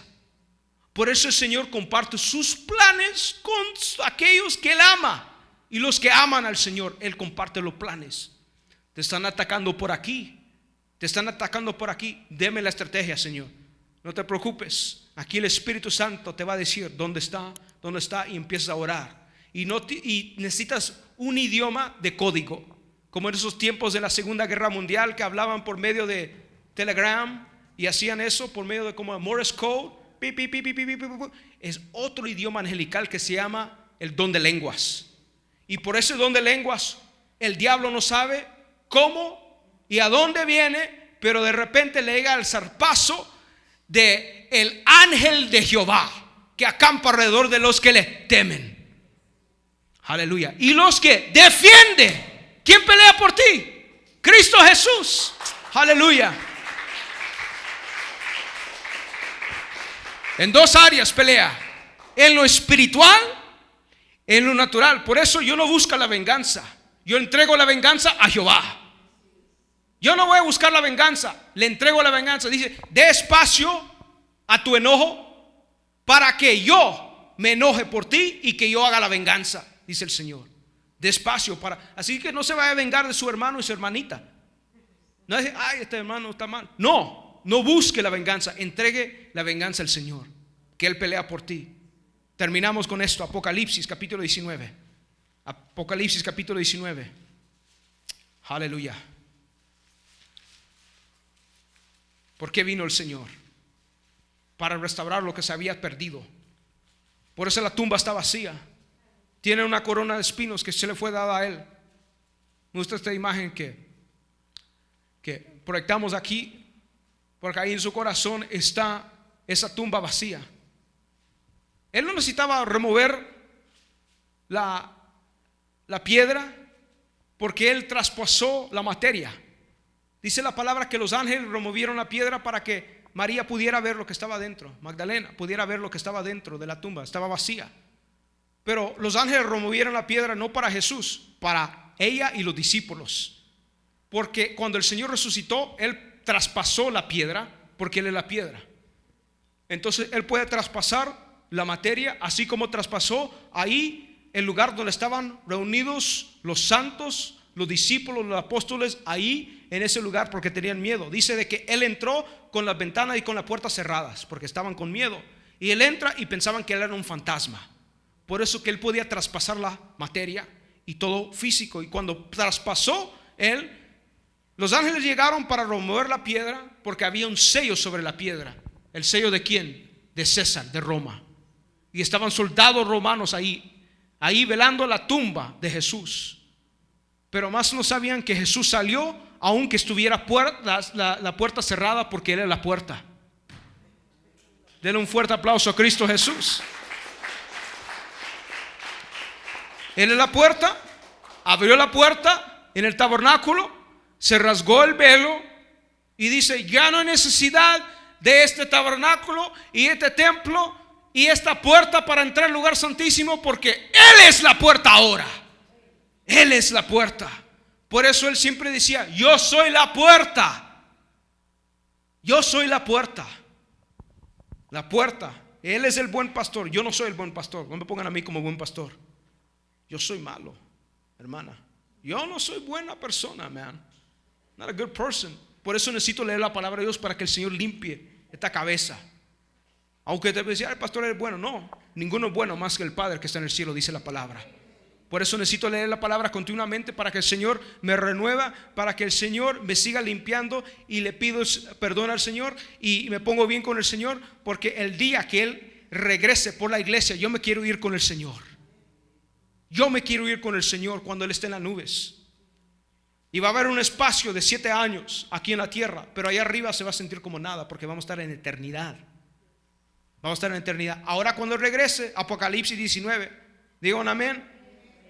Por eso el Señor comparte sus planes con aquellos que Él ama. Y los que aman al Señor, Él comparte los planes. Te están atacando por aquí, te están atacando por aquí. Deme la estrategia, Señor. No te preocupes. Aquí el Espíritu Santo te va a decir dónde está, y empiezas a orar. Y necesitas un idioma de código, como en esos tiempos de la Segunda Guerra Mundial, que hablaban por medio de Telegram y hacían eso por medio de como Morse Code. Pi, pi, pi, pi, pi, pi, pi. Es otro idioma angelical que se llama el don de lenguas. Y por ese don de lenguas el diablo no sabe cómo y a dónde viene, pero de repente le llega el zarpazo de el ángel de Jehová, que acampa alrededor de los que le temen. Aleluya. Y los que defiende. ¿Quién pelea por ti? Cristo Jesús. Aleluya. En dos áreas pelea: en lo espiritual, en lo natural. Por eso yo no busco la venganza. Yo entrego la venganza a Jehová. Yo no voy a buscar la venganza, le entrego la venganza. Dice: dé espacio a tu enojo para que yo me enoje por ti y que yo haga la venganza, dice el Señor. Despacio para, así que no se vaya a vengar de su hermano y su hermanita. No dice: ay, este hermano está mal. No busque la venganza, entregue la venganza al Señor, que Él pelea por ti. Terminamos con esto. Apocalipsis capítulo 19. Apocalipsis capítulo 19. Aleluya. ¿Por qué vino el Señor? Para restaurar lo que se había perdido. Por eso la tumba está vacía. Tiene una corona de espinos que se le fue dada a Él. Me gusta esta imagen que proyectamos aquí, porque ahí en su corazón está esa tumba vacía. Él no necesitaba remover la piedra, porque Él traspasó la materia. Dice la palabra que los ángeles removieron la piedra para que María pudiera ver lo que estaba dentro. Magdalena pudiera ver lo que estaba dentro de la tumba. Estaba vacía. Pero los ángeles removieron la piedra no para Jesús, para ella y los discípulos. Porque cuando el Señor resucitó, Él traspasó la piedra, porque Él es la piedra. Entonces Él puede traspasar la materia, así como traspasó ahí el lugar donde estaban reunidos los santos, los discípulos, los apóstoles, ahí en ese lugar, porque tenían miedo. Dice de que Él entró con las ventanas y con las puertas cerradas, porque estaban con miedo. Y Él entra y pensaban que Él era un fantasma. Por eso que Él podía traspasar la materia y todo físico. Y cuando traspasó Él, los ángeles llegaron para remover la piedra, porque había un sello sobre la piedra. ¿El sello de quién? De César, de Roma. Y estaban soldados romanos ahí velando la tumba de Jesús. Pero más no sabían que Jesús salió, aunque estuviera la puerta cerrada, porque Él es la puerta. Denle un fuerte aplauso a Cristo Jesús. Él es la puerta. Abrió la puerta en el tabernáculo, se rasgó el velo y dice: ya no hay necesidad de este tabernáculo y este templo y esta puerta para entrar al lugar santísimo, porque Él es la puerta ahora. Él es la puerta. Por eso Él siempre decía: yo soy la puerta. Yo soy la puerta. La puerta. Él es el buen pastor. Yo no soy el buen pastor. No me pongan a mí como buen pastor. Yo soy malo, hermana. Yo no soy buena persona, man. Not a good person. Por eso necesito leer la palabra de Dios, para que el Señor limpie esta cabeza. Aunque te decía: el pastor es bueno. No, ninguno es bueno más que el Padre que está en el cielo, dice la palabra. Por eso necesito leer la palabra continuamente, para que el Señor me renueva, para que el Señor me siga limpiando. Y le pido perdón al Señor y me pongo bien con el Señor, porque el día que Él regrese por la iglesia, yo me quiero ir con el Señor. Yo me quiero ir con el Señor cuando Él esté en las nubes. Y va a haber un espacio de 7 años aquí en la tierra, pero allá arriba se va a sentir como nada, porque vamos a estar en eternidad. Vamos a estar en eternidad. Ahora cuando regrese, Apocalipsis 19, digan amén.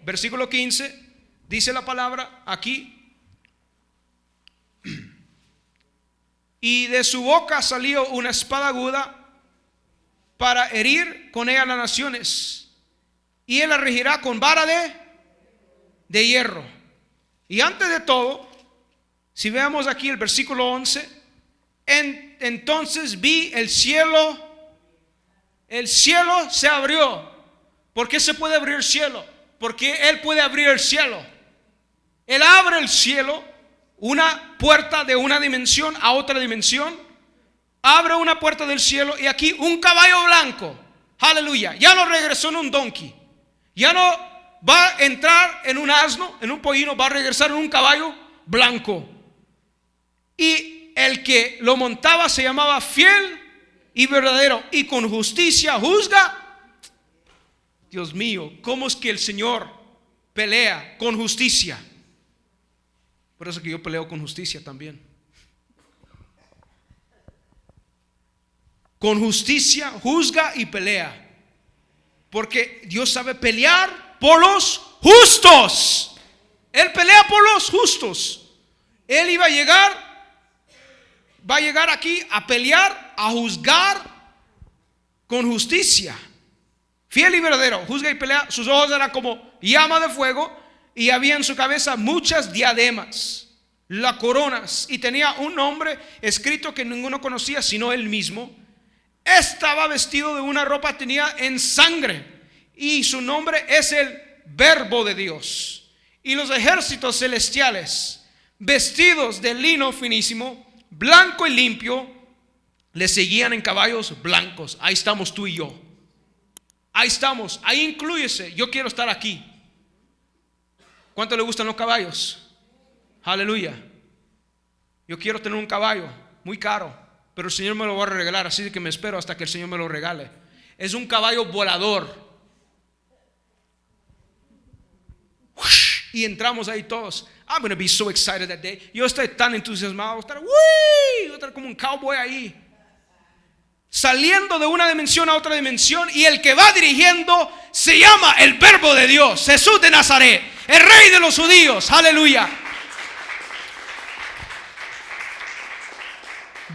Versículo 15: Dice la palabra aquí: y de su boca salió una espada aguda para herir con ella las naciones, y él la regirá con vara de hierro. Y antes de todo, si veamos aquí el versículo 11, entonces vi el cielo se abrió. ¿Por qué se puede abrir el cielo? Porque Él puede abrir el cielo. Él abre el cielo, una puerta de una dimensión a otra dimensión. Abre una puerta del cielo y aquí un caballo blanco, aleluya, ya no regresó en un donkey, ya no va a entrar en un asno, en un pollino, va a regresar en un caballo blanco. Y el que lo montaba se llamaba Fiel y Verdadero, y con justicia juzga. Dios mío, ¿cómo es que el Señor pelea con justicia? Por eso que yo peleo con justicia también. Con justicia juzga y pelea, porque Dios sabe pelear por los justos. Él pelea por los justos. Él va a llegar aquí a pelear, a juzgar con justicia. Fiel y verdadero, juzga y pelea. Sus ojos eran como llama de fuego, y había en su cabeza muchas diademas, las coronas, y tenía un nombre escrito que ninguno conocía sino él mismo. Estaba vestido de una ropa tenida en sangre, y su nombre es el Verbo de Dios. Y los ejércitos celestiales, vestidos de lino finísimo, blanco y limpio, le seguían en caballos blancos. Ahí estamos tú y yo. Ahí estamos, ahí inclúyese. Yo quiero estar aquí. ¿Cuánto le gustan los caballos? Aleluya. Yo quiero tener un caballo muy caro, pero el Señor me lo va a regalar, así que me espero hasta que el Señor me lo regale. Es un caballo volador. Y entramos ahí todos. I'm going to be so excited that day. Yo estoy tan entusiasmado. Voy a estar como un cowboy ahí, saliendo de una dimensión a otra dimensión. Y el que va dirigiendo se llama el Verbo de Dios, Jesús de Nazaret, el Rey de los judíos. Aleluya.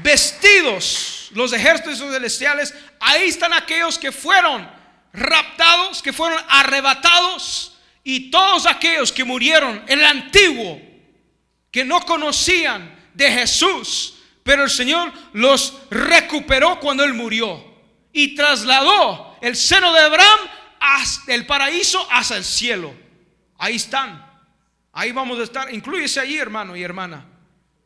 Vestidos los ejércitos celestiales. Ahí están aquellos que fueron raptados, que fueron arrebatados, y todos aquellos que murieron en el antiguo, que no conocían de Jesús, pero el Señor los recuperó cuando Él murió y trasladó el seno de Abraham hasta el paraíso, hacia el cielo. Ahí están. Ahí vamos a estar. Inclúyese allí, hermano y hermana.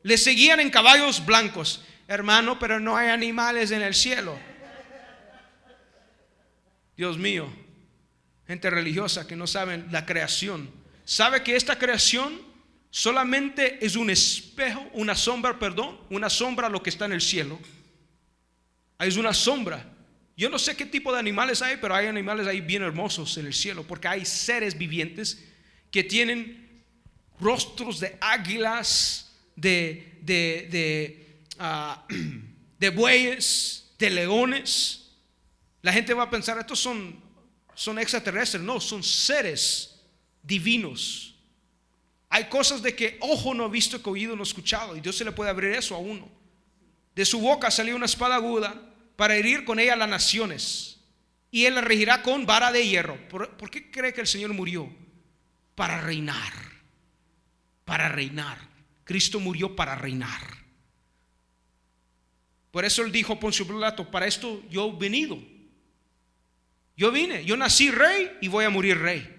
Le seguían en caballos blancos. Hermano, pero no hay animales en el cielo. Dios mío, gente religiosa que no saben la creación. ¿Sabe que esta creación solamente es un espejo, una sombra a lo que está en el cielo? Es una sombra. Yo no sé qué tipo de animales hay, pero hay animales ahí bien hermosos en el cielo, porque hay seres vivientes que tienen rostros de águilas, de bueyes, de leones. La gente va a pensar, estos son extraterrestres. No, son seres divinos. Hay cosas de que ojo no ha visto, que oído no ha escuchado, y Dios se le puede abrir eso a uno. De su boca salió una espada aguda para herir con ella las naciones, y Él la regirá con vara de hierro. ¿Por qué cree que el Señor murió? Para reinar. Para reinar. Cristo murió para reinar. Por eso Él dijo a Poncio Pilato: para esto yo he venido. Yo vine, yo nací rey y voy a morir rey.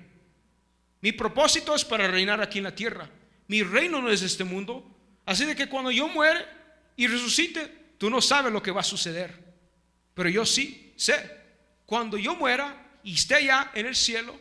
Mi propósito es para reinar aquí en la tierra. Mi reino no es este mundo. Así de que cuando yo muere y resucite, tú no sabes lo que va a suceder, pero yo sí sé. Cuando yo muera y esté allá en el cielo,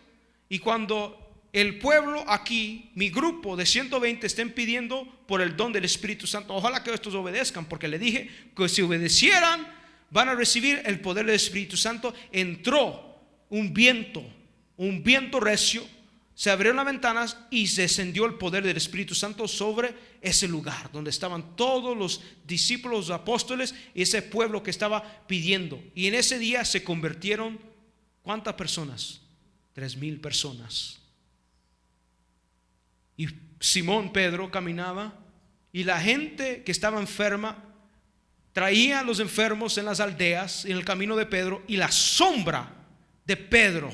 y cuando el pueblo aquí, mi grupo de 120, estén pidiendo por el don del Espíritu Santo, ojalá que estos obedezcan, porque le dije que si obedecieran van a recibir el poder del Espíritu Santo. Entró un viento recio, se abrieron las ventanas y se descendió el poder del Espíritu Santo sobre ese lugar donde estaban todos los discípulos, los apóstoles y ese pueblo que estaba pidiendo. Y en ese día se convirtieron, ¿cuántas personas? 3,000 personas. Y Simón Pedro caminaba y la gente que estaba enferma traía a los enfermos en las aldeas, en el camino de Pedro, y la sombra de Pedro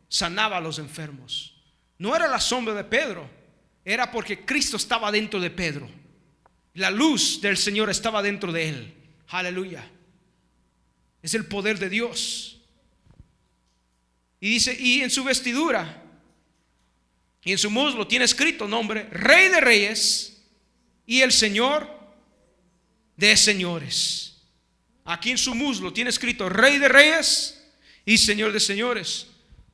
sanaba a los enfermos. No era la sombra de Pedro, era porque Cristo estaba dentro de Pedro. La luz del Señor estaba dentro de él. Aleluya. Es el poder de Dios. Y dice, y en su vestidura y en su muslo tiene escrito nombre: Rey de Reyes y el Señor de señores. Aquí en su muslo tiene escrito Rey de Reyes y Señor de señores.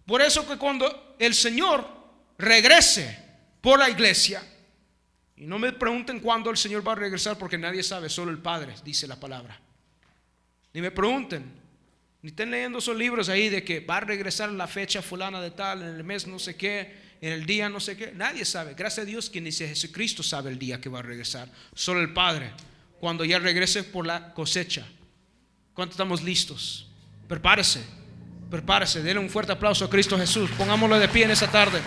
Por eso que cuando el Señor regrese por la iglesia, y no me pregunten cuándo el Señor va a regresar, porque nadie sabe, solo el Padre, dice la palabra. Ni me pregunten, ni estén leyendo esos libros ahí de que va a regresar en la fecha fulana de tal, en el mes no sé qué, en el día no sé qué. Nadie sabe. Gracias a Dios, quien dice Jesucristo sabe el día que va a regresar. Solo el Padre, cuando ya regrese por la cosecha. ¿Cuántos estamos listos? Prepárese, denle un fuerte aplauso a Cristo Jesús. Pongámoslo de pie en esa tarde.